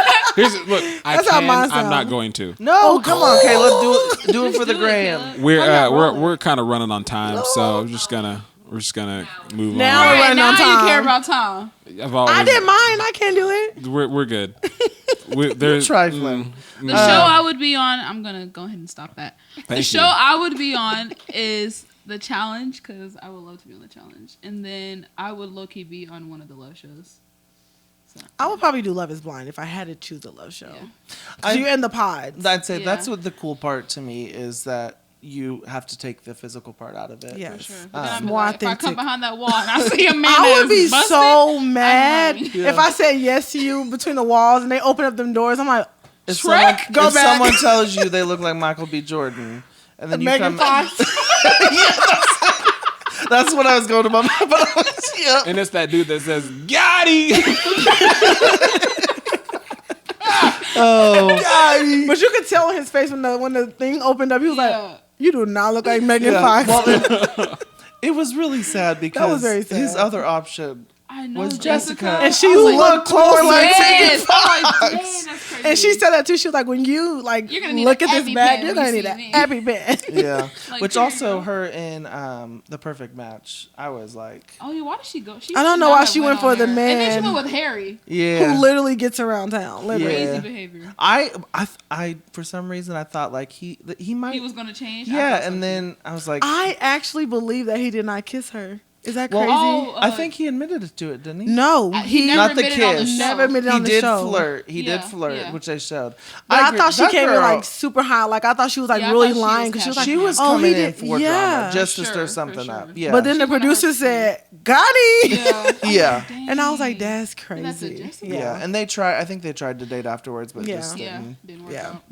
Look. That's how mine I'm sound. not going to. no. Come on, okay. Let's do it for the Do it, gram. Caleb. We're kind of running on time, so we're just gonna move Now on. we're Right, running now on time. you care about time. I did mine. I can't do it. We're good. There's Trifling. The show I would be on, I'm gonna go ahead and stop that. The Thank show you. I would be on is The Challenge, because I would love to be on The Challenge, and then I would low key be on one of the love shows. So, I would probably do Love Is Blind if I had to choose a love show. yeah. 'Cause you're in the pods. I'd say Yeah. that's what the cool part to me is that you have to take the physical part out of it. Yes. For sure. But then I'd be more like, if I come authentic. behind that wall and I see a man I would that's be busted, so mad I'm Yeah. if I said yes to you between the walls and they open up them doors. I'm like, If Shrek, go if back. someone tells you they look like Michael B. Jordan, and then you Megan come, Fox. that's what I was going to my mind. But I was, yeah. And it's that dude that says Gotti. Oh, But you could tell in his face when the thing opened up. He was like, Yeah. "You do not look like Megan yeah. Fox." Well, it was really sad because very sad. his other option I know was Jessica. And she I was looked like, closer like yes. Megan I'm like, Fox. dang, that's crazy. And she said that too. She was like, "When you like You're gonna need look an at this EpiPen bag, when you're gonna you need see an me." EpiPen." Yeah, Like, which there you also go. her in The Perfect Match. I was like, Oh yeah, why did she go? She I don't should know not why have she went on for the her. And then she man. went with Harry. yeah. Who literally gets around town? Literally. Yeah. Crazy behavior. I for some reason I thought like he might. He was gonna change. I Yeah, thought so, and too. then I was like, I actually believe that he did not kiss her. Is that Well, crazy? Oh, I think he admitted to it, didn't he? No, he he never Not the admitted on the kiss. show. never admitted He on the did show. flirt. He did Yeah, flirt, yeah. which they showed. But I agree. thought she That came in girl, like super hot. Like I thought she was like Yeah, I really thought she lying was because she was like, she was oh, coming he in did. for Yeah. drama just to Sure, stir for something sure. up. Yeah, But then the She went producer on her said, "Got him." Yeah. Yeah. And I was like, "That's And that's a crazy." Jessica? yeah, and they tried. I think they tried to date afterwards, but Yeah. just Yeah, didn't. didn't work Yeah. out.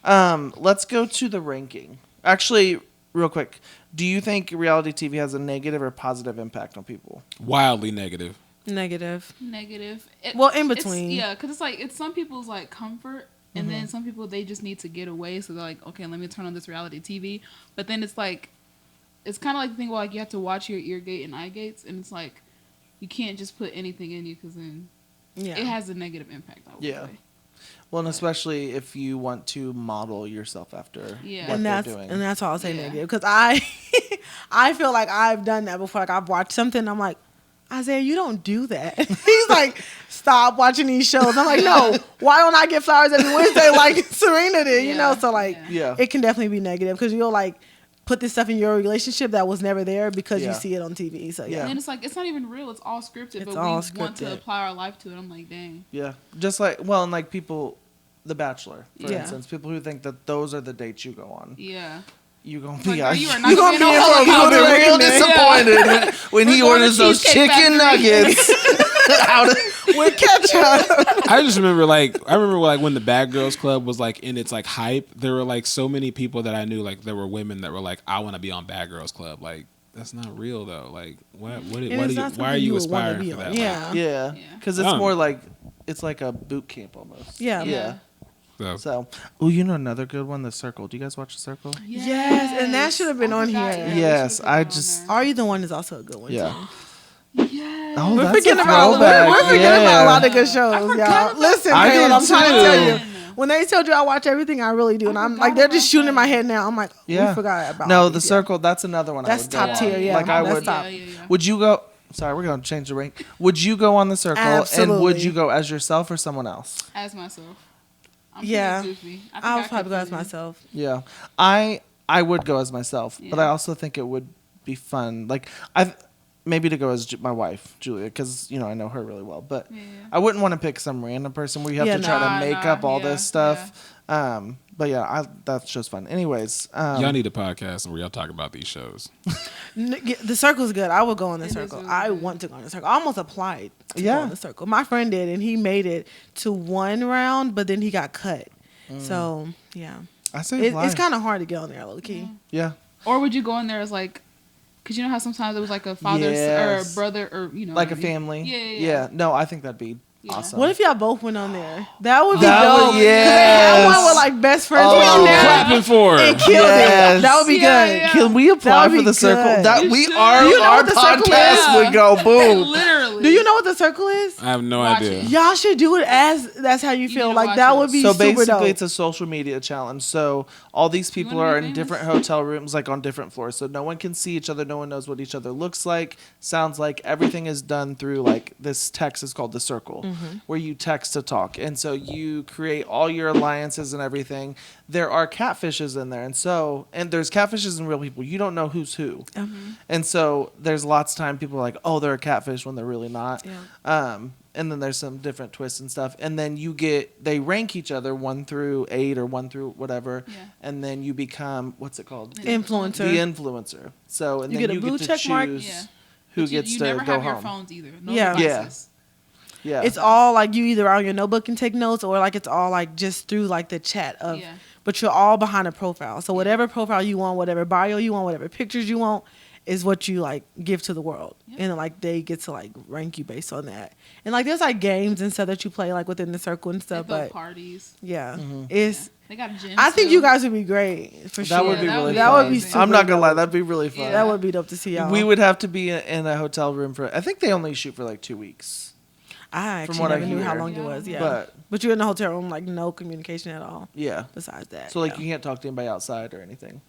Yeah. Let's go to the ranking. Actually, real quick, do you think reality TV has a negative or positive impact on people? Wildly negative. Negative. Negative. Well, in It's- between. yeah, because it's like it's some people's like comfort, and then some people they just need to get away. So they're like, okay, let me turn on this reality TV. But then it's like, it's kind of like the thing where like you have to watch your ear gate and eye gates, and it's like you can't just put anything in you because then Yeah. it has a negative impact. I would Yeah. say. Well, and especially if you want to model yourself after Yeah. what and they're that's doing. and that's all I'll say Yeah. negative because I I feel like I've done that before. Like I've watched something, and I'm like, Isaiah, you don't do that. He's like, stop watching these shows. I'm like, no, why don't I get flowers every Wednesday like Serena did? You know, Yeah. so like, Yeah. it can definitely be negative because you'll like put this stuff in your relationship that was never there because Yeah. you see it on TV. So Yeah. yeah, And then it's like it's not even real. It's all scripted. It's but all we want to scripted. apply our life to it. I'm like, dang. Yeah, just like and like people, The Bachelor, for Yeah. instance, people who think that those are the dates you go on. Yeah. You gonna Like, be are you are not You gonna gonna be be no in for a you gonna be Public real reckoning. disappointed when he We're going to orders those Cheesecake chicken Factory. nuggets. Out of, with ketchup. I just remember like when the Bad Girls Club was like in its like hype, there were like so many people that I knew, like there were women that were like, I want to be on Bad Girls Club. Like that's not real though. Like why are you aspiring for that? Like, Yeah. yeah, Yeah. because it's Um. more like it's like a boot camp almost. Yeah. Yeah. so. So, oh, you know another good one, The Circle. Do you guys watch The Circle? Yes, and that should have been I on forgot, here. yeah, we Yes, should've put I that on just- there. Are You the One is also a good one. Yeah. Too. Yes. Oh, We're that's forgetting a about throwback. we're forgetting about a Yeah. lot of good shows, I forgot y'all. about Listen, I Caleb, did I'm trying to too. tell you. When they told you I watch everything, I really do, and I'm like, they're just shooting in my head now. I'm like, Yeah. we forgot about No, all The these, yeah. Circle. That's another one. That's I would go top on. tier, yeah. Like I That's would. top. Yeah. Would you go? Sorry, we're gonna change the rank. Would you go on The Circle? And would Absolutely. you go as yourself or someone else? As myself. I'm Yeah. pretty goofy. think I would could probably go as fit in. myself. Yeah, I would go as myself, but I Yeah. also think it would be fun. Like maybe to go as my wife, Julia, because I know her really well. But Yeah. I wouldn't want to pick some random person where you have Yeah, to try nah, to make nah, up all yeah, this stuff. But yeah, that's just fun. Anyways, Y'all need a podcast where y'all talk about these shows. The Circle's good. I would go in the It is Circle. really I good. want to go in the Circle. I almost applied to go Yeah. in the Circle. My friend did, and he made it to one round, but then he got cut. So yeah, I say it's kind of hard to get on there, low key. yeah. Or would you go in there as like, because you know how sometimes it was like a father or Yes. a brother or Like a family. Yeah. No, I think that'd be Yeah. awesome. What if y'all both went on there? That would be That dope. would- 'Cause they had yes. one with like best friends Oh. went on there Clapping for and her. killed Yes. it. That would be Yeah, good. yeah. Can we apply That would for be the Circle? good. That You we should. are Do you know our what the Circle podcast is? would go boom. Literally. Do you know what the Circle is? I have no Watch idea. it. Y'all should do it as that's how you need feel. to Like watch that it. would be So super basically, dope. it's a social media challenge. So all these people wanna are be in famous? different hotel rooms, like on different floors. So no one can see each other. No one knows what each other looks like, sounds like. Everything is done through like this text is called the Circle, where you text to talk, and so you create all your alliances and everything. There are catfishes in there, and there's catfishes and real people. You don't know who's who, and so there's lots of time people are like, oh, they're a catfish when they're really not. Yeah. And then there's some different twists and stuff. And then they rank each other 1 through 8 or 1 through whatever. Yeah. And then you become, what's it called? Influencer. The influencer. So, and You then get a you blue get to check choose mark. Yeah. who But gets you to never go have your home. phones either. No Yeah. devices. Yeah. It's all like you either on your notebook and take notes, or like it's all like just through like the chat of. Yeah. But you're all behind a profile. So whatever profile you want, whatever bio you want, whatever pictures you want, is what you like give to the world. Yep. And then like they get to like rank you based on that. And like there's like games and stuff that you play like within the Circle and They stuff. throw But parties. yeah, Mm-hmm. it's. They got a gym. I think too. you guys would be great for that sure. would be that really would be fun. That would be amazing. super I'm not going to lie. dope. That'd be really fun. Yeah. That would be dope to see y'all. We would have to be in a hotel room for, I think they only shoot for like 2 weeks. I actually what I never knew how hear. long it was. Yeah, But- but you're in the hotel room, like no communication at all. Yeah. Besides that, So like yeah. you can't talk to anybody outside or anything.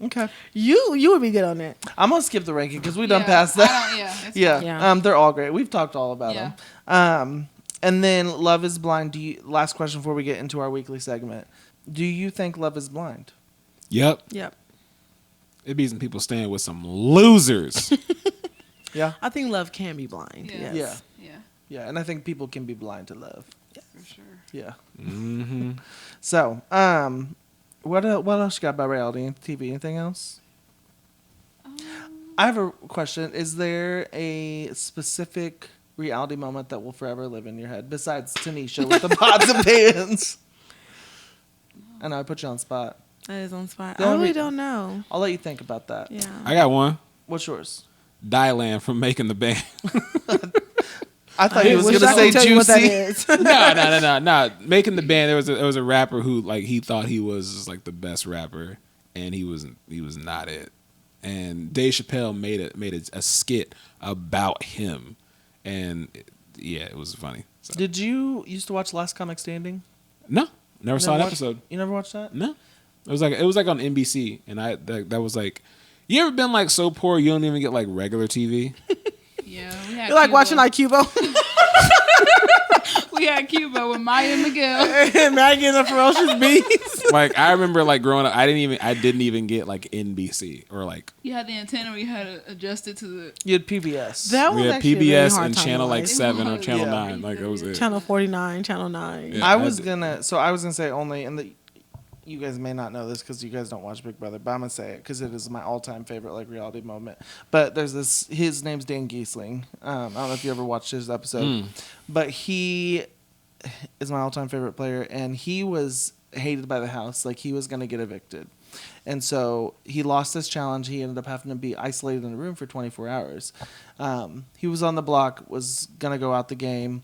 Okay. you would be good on that. I'm going to skip the ranking because we done Yeah, past I that. don't- yeah. It's Yeah. fine. Yeah. They're all great. We've talked all about Yeah. them. And then Love is Blind. Last question before we get into our weekly segment. Do you think Love is Blind? Yep. Yep. It be some people staying with some losers. Yeah. I think love can be blind. Yeah. Yes. Yeah. Yeah, Yeah. And I think people can be blind to love. for sure. Yeah. hmm So, what else you got about reality and TV? Anything else? I have a question. Is there a specific reality moment that will forever live in your head besides Tanisha with the pots and pans? I know I put you on the spot. That is on the spot. Yeah, I really we- don't know. I'll let you think about that. Yeah. I got one. What's yours? Dylan from Making the Band. I thought he was wish gonna I say could tell you what that juicy. is. No. Making the Band. There was a rapper who like he thought he was like the best rapper, and he was not it. And Dave Chappelle made a skit about him, and it was funny. So. Did you used to watch Last Comic Standing? No, never saw an watched- episode. You never watched that? No, it was like on NBC, and that was like. You ever been like so poor you don't even get like regular TV? Yeah, we had You're like Cuba. watching like Cubo. We had Cuba with Maya and Miguel. and Maggie and the Ferocious Beast. Like I remember like growing up, I didn't even get like NBC or like You had the antenna where you had to adjust it to the. You had PBS. That was we had actually a really PBS hard and time channel in like life. 7 or was. channel Yeah. 9. Like that was it. Channel 49, Channel 9. Yeah. I was I gonna say only, and you guys may not know this because you guys don't watch Big Brother, but I'm gonna say it because it is my all-time favorite like reality moment. But there's this. His name's Dan Giesling. I don't know if you ever watched his episode, but he is my all-time favorite player, and he was hated by the house. Like he was gonna get evicted, and so he lost this challenge. He ended up having to be isolated in a room for 24 hours. He was on the block, was gonna go out the game.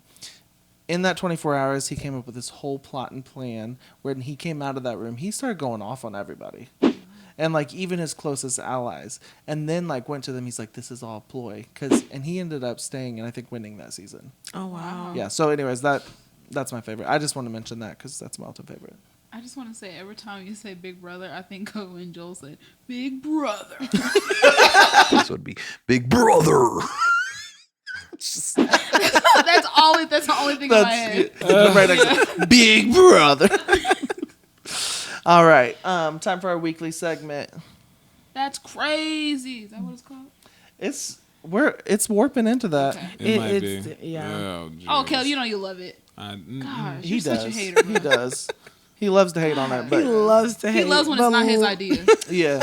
In that 24 hours, he came up with this whole plot and plan. When he came out of that room, he started going off on everybody. And, like, even his closest allies. And then, like, went to them. He's like, this is all a ploy. And he ended up staying and, I think, winning that season. Oh, wow. Yeah, so anyways, that's my favorite. I just want to mention that because that's my all-time favorite. I just want to say every time you say Big Brother, I think of when Joel said Big Brother. This would be Big Brother. that's the only thing in my head. Right next to Big Brother. All right, time for our weekly segment. That's crazy. Is that what it's called? It's warping into that. Okay. It might it's be. yeah. Oh, jeez. Caleb, you know you love it. Gosh, He you're does. such a hater. He Bro. does. He loves to hate on it, He but loves to hate. He loves when it's but not his idea. yeah.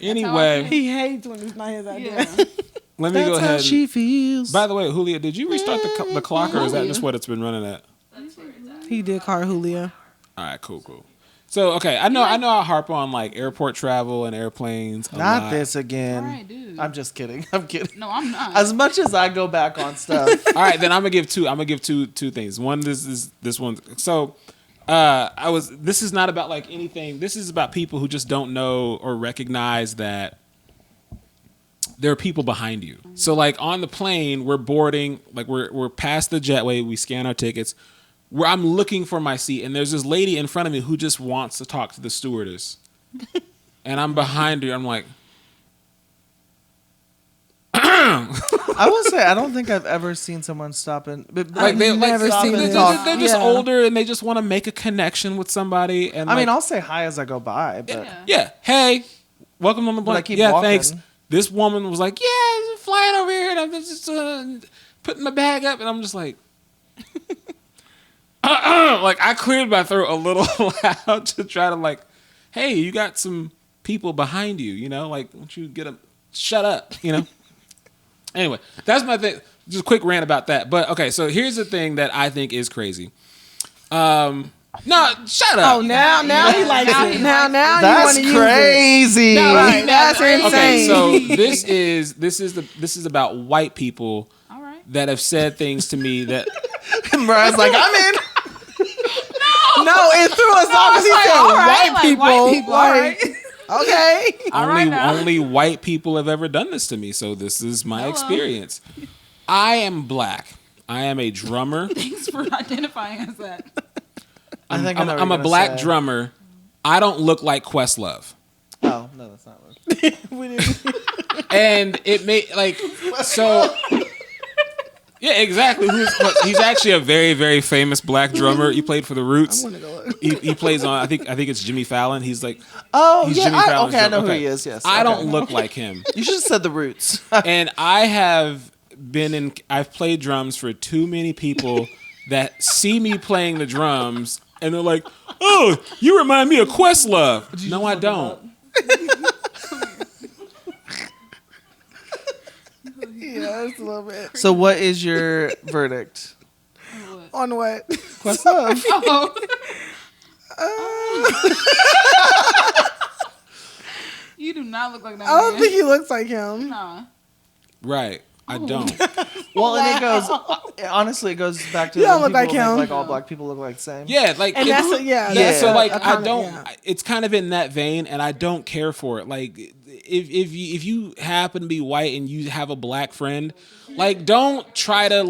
Anyway, He hates when it's not his idea. Yeah. let me go That's how ahead. she feels. By the way, Julia, did you restart the clock, or is that just what it's been running at? He did call her Julia. All right, cool. So, okay, I know I harp on like airport travel and airplanes. A Not lot. this again. All right, dude. I'm just kidding. I'm kidding. No, I'm not. As much as I go back on stuff, All right, then I'm gonna give two. I'm gonna give two things. One, this one. So, this is not about like anything. This is about people who just don't know or recognize that there are people behind you. So, like on the plane, we're boarding. Like we're past the jetway. We scan our tickets. Where I'm looking for my seat, and there's this lady in front of me who just wants to talk to the stewardess, and I'm behind her. I'm like. I will say I don't think I've ever seen someone stop and Like they never like seen they're, this. they're just Yeah. older and they just want to make a connection with somebody. And I mean, like, I'll say hi as I go by, but yeah, hey, welcome on the But I blank. keep Yeah, walking. thanks. This woman was like, yeah, just flying over here, and I'm just putting my bag up, and I'm just like, like I cleared my throat a little loud to try to like, hey, you got some people behind you, you know, like, won't you get them? Shut up, you know. Anyway, that's my thing. Just a quick rant about that. But okay, so here's the thing that I think is crazy. No, shut up. Oh, now he likes it. Now you want that's to use it. crazy. No, right, that's insane. Okay, so this is about white people All right. that have said things to me that Mariah's like, I'm in. No, it threw us off because he said all right, white like, people. white people, all Like, okay. only white people have ever done this to me. So this is my experience. I am black. I am a drummer. Thanks for identifying as that. I think I know what I'm you're a gonna black say. drummer. I don't look like Questlove. Oh no, that's not what. We didn't- And it made like so. Yeah, exactly. He's actually a very, very famous black drummer. He played for the Roots. He plays on. I think it's Jimmy Fallon. He's like, Oh he's yeah, Jimmy Fallon's okay, I know drummer. who he is. Yes, I okay. don't look like him. You should have said the Roots. And I have I've played drums for too many people that see me playing the drums and they're like, "Oh, you remind me of Questlove." No, I don't. yeah, just a little bit. So what is your verdict? On what? Questlove. Oh. You do not look like that. I don't man. think he looks like him. Nah. Right, I don't. Well, and it goes. Honestly, it goes back to You don't when look like people think, him. Like all black people look like the same. Yeah, like And that's a, yeah. Yeah, that's so a- like a I comment, don't. yeah. It's kind of in that vein, and I don't care for it. Like if you happen to be white and you have a black friend, like don't try to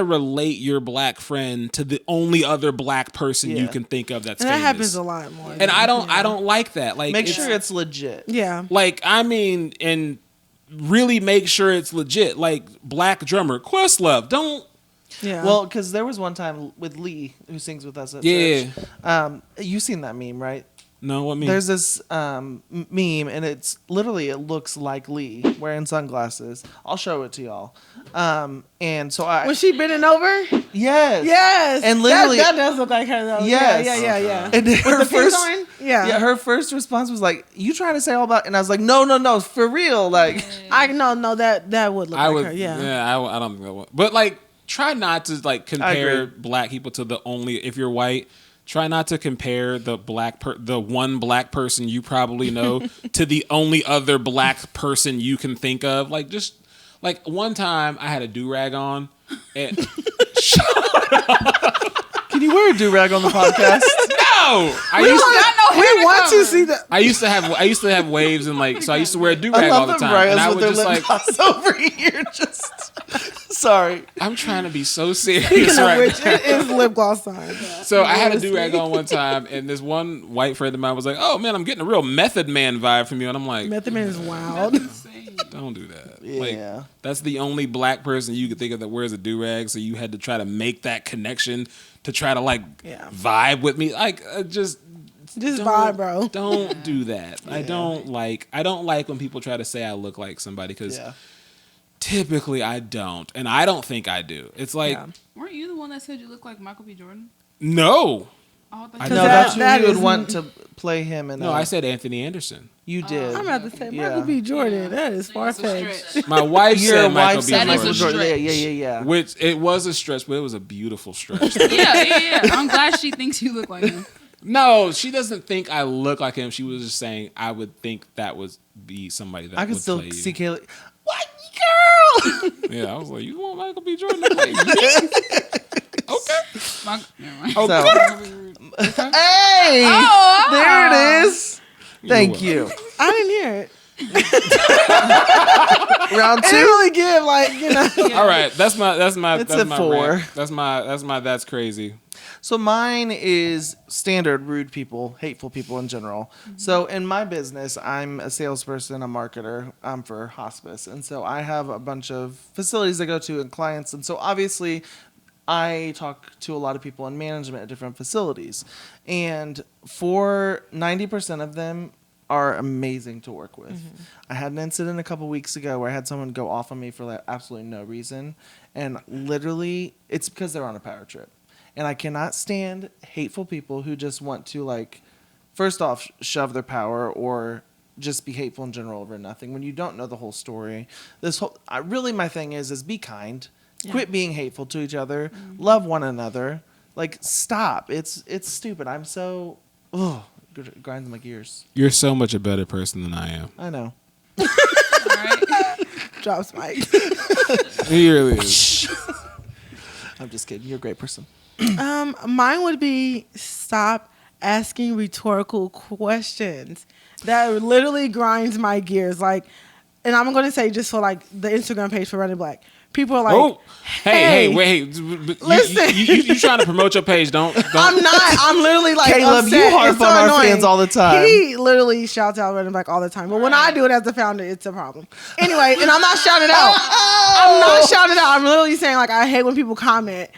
relate your black friend to the only other black person you Yeah. can think of that's And that famous. happens a lot more. And I don't like that. Like Make sure it's legit. Yeah. like I mean, and really make sure it's legit. Like black drummer Questlove, don't. Yeah. Well, because there was one time with Lee who sings with us at Yeah. church. You seen that meme, right? No, what mean? There's this meme, and it's literally it looks like Lee wearing sunglasses. I'll show it to y'all. And so I was she bending over? yes Yes. And literally- that does look like her though. Yes. Yeah. And her The first first yeah. yeah her first response was like, "You trying to say all about?" And I was like, "No, for real." Like I no that would look I like would. her. Yeah. I don't think that would. But like, try not to like compare agree. black people to the only. If you're white, try not to compare the the one black person you probably know to the only other black person you can think of. Like just like one time I had a do-rag on. And can you wear a do-rag on the podcast? no, We want to see that. I used to have waves and like so I used to wear a I do-rag all love the that time. Mariah's And I with would their just lip like gloss over here. Just sorry. I'm trying to be so serious Speaking of right which, now. it is lip gloss time. So I had a do-rag on one time, and this one white friend of mine was like, "Oh man, I'm getting a real Method Man vibe from you," and I'm like, Method Man is wild. "Don't do that." Yeah. Like, that's the only black person you could think of that wears a do-rag, so you had to try to make that connection to try to like Yeah. vibe with me. Like, just Just vibe, bro. Don't do that. I don't like when people try to say I look like somebody because typically I don't, and I don't think I do. It's like, weren't you the one that said you look like Michael B. Jordan? no. Oh, No, that's who you would want to play him. In No, I said Anthony Anderson. You did. I'm about to say Michael B. Jordan. That is far fetched. My wife said Michael B. That Jordan. is a stretch. Yeah. Which it was a stretch, but it was a beautiful stretch. Yeah. I'm glad she thinks you look like him. No, she doesn't think I look like him. She was just saying I would think that would be somebody that I could would still play see you. Kaylee. What girl? Yeah, I was like, you want Michael B. Jordan to play me? Okay. Never mind. Hey, there it is. Thank you. I didn't hear it. Round I didn't two. really give All right, that's my It's that's a my 4. rant. That's my that's crazy. So mine is standard rude people, hateful people in general. So in my business, I'm a salesperson, a marketer. I'm for hospice. And so I have a bunch of facilities I go to and clients. And so obviously I talk to a lot of people in management at different facilities. And for 90% of them are amazing to work with. I had an incident a couple weeks ago where I had someone go off on me for like absolutely no reason. And literally it's because they're on a power trip. And I cannot stand hateful people who just want to, like, first off, shove their power or just be hateful in general over nothing when you don't know the whole story. Really my thing is be kind. Yeah. Quit being hateful to each other. Love one another. Like, stop. It's stupid. I'm so, it grinds my gears. You're so much a better person than I am. I know. All right. Drops mic. He really is. I'm just kidding. You're a great person. Mine would be stop asking rhetorical questions. That literally grinds my gears. Like, and I'm going to say just for like the Instagram page for Running Black. People are like, hey, wait. Listen. You trying to promote your page. Don't. I'm not. I'm literally like, Caleb, upset. you harp It's so on our annoying. fans all the time. He literally shouts out Running Black all the time. But when I do it as the founder, it's a problem. Anyway, and I'm not shouting out. I'm not shouting out. I'm literally saying, like, I hate when people comment,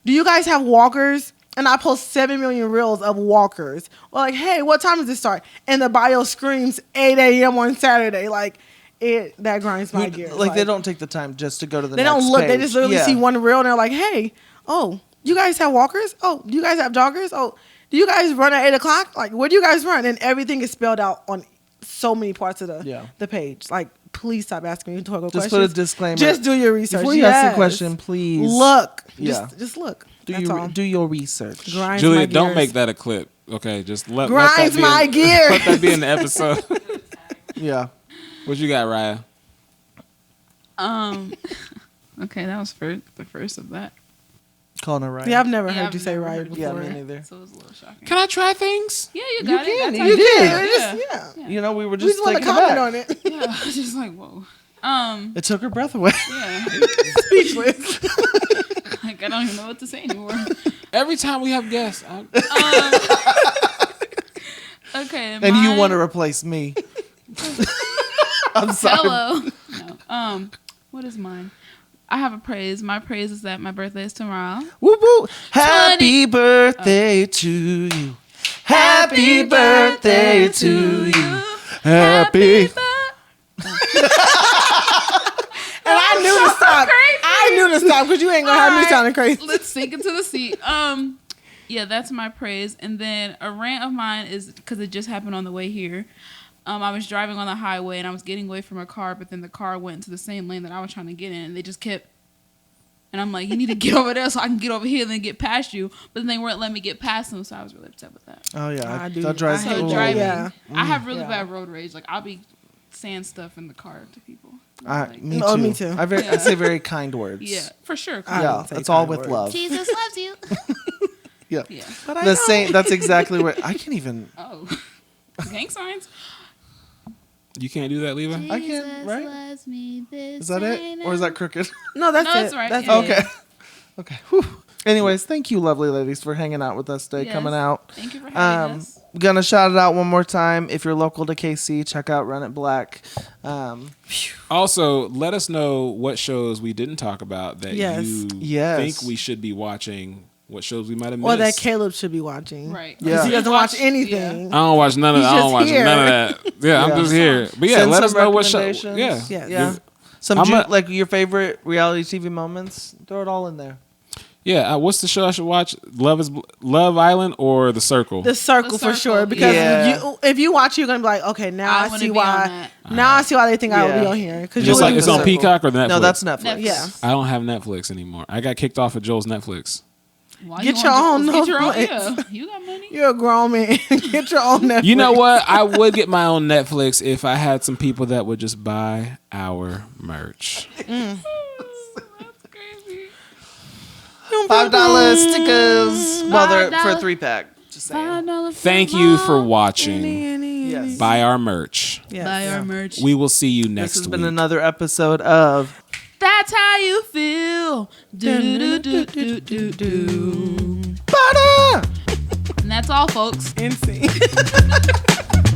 do you guys have walkers? And I post 7 million reels of walkers. Or like, hey, what time does this start? And the bio screams 8 a.m. on Saturday. Like, that grinds my gears. Like, they don't take the time just to go to the They next don't look. page. They just literally see one reel and they're like, hey, oh, you guys have walkers? Oh, do you guys have joggers? Oh, do you guys run at 8 o'clock? Like, where do you guys run? And everything is spelled out on so many parts of the page. Like, please stop asking me rhetorical questions. Just put a disclaimer. Just do your research. Before you ask a question, please look. Yeah. Just look. Do your research. Grinds Julia, my don't gears. make that a clip. Okay, just let Grinds that be my gears. Let that be in the episode. Yeah. What you got, Raya? Okay, that was the first of that. Calling her right. Yeah, I've never Yeah, heard I've you say never right heard it before. Yeah, me neither. So it was a little shocking. Can I try things? Yeah, you got it. can. That's how You do can. it. Yeah. You know, we were We just just want to taking it comment back. on it. Yeah, I was just like, whoa. It took her breath away. Yeah. Speechless. Like, I don't even know what to say anymore. Every time we have guests, Okay. And you want to replace me. I'm sorry. Hello. No. What is mine? I have a praise. My praise is that my birthday is tomorrow. Woo woo. Happy birthday to you. Happy birthday to you. Happy. And I knew to stop. Crazy. I knew to stop because you ain't gonna have me sounding crazy. Let's sink into the seat. Yeah, that's my praise. And then a rant of mine is because it just happened on the way here. I was driving on the highway and I was getting away from a car, but then the car went into the same lane that I was trying to get in, and they just kept. And I'm like, you need to get over there so I can get over here and then get past you. But then they weren't letting me get past them, so I was really upset with that. Oh yeah, I do. that drives I me. hate So Ooh. driving, Yeah. I have really Yeah. bad road rage. Like I'll be saying stuff in the car to people. Like, Me too. Oh, me too. I say very kind words. yeah, for sure. I Yeah, don't say that's all kind with words. love. Jesus loves you. Yeah. Yeah. But I The know. same. That's exactly what I can't even. Oh, gang signs. you can't do that, Levi. I can't. Right? Loves me this Is that it, or is that crooked? No, that's No, it. that's right. That's Yeah. it. Okay. Okay. Whew. Anyways, thank you, lovely ladies, for hanging out with us today, Yes. coming out. Thank you for having us. Gonna shout it out one more time. If you're local to KC, check out Run It Black. Also, let us know what shows we didn't talk about that Yes. you Yes. think we should be watching what shows we might have missed. Or that Caleb should be watching. Right. Yeah. Because he doesn't watch Yeah. anything. I don't watch none of He's that. I don't just watch here. none of that. Yeah, I'm Yeah. just here. But yeah, Send let us some know what show. recommendations. Yeah. Yes. Yeah. Some I'm a- like your favorite reality TV moments. Throw it all in there. Yeah, what's the show I should watch? Love Island or The Circle? The Circle for Circle, sure. Because yeah. if you watch, you're gonna be like, okay, now I wanna see be on why. that. Now I see why they think I would Yeah. be on here. Because Just you like would it's be on the Circle. Peacock or Netflix? No, that's Netflix. Yeah. I don't have Netflix anymore. I got kicked off of Joel's Netflix. Why Get you your want own Jules? Get your own. Netflix. Yeah, you got money. You're a grown man. Get your own Netflix. You know what? I would get my own Netflix if I had some people that would just buy our merch. That's crazy. $5 stickers. Well, they're for a $5. 3-pack. Just saying. $5 Thank you for watching. Yes. Buy our merch. Buy our merch. We will see you next This has week. been another episode of That's how you feel. Do, do, do, do, do. Butter. And that's all, folks. NC.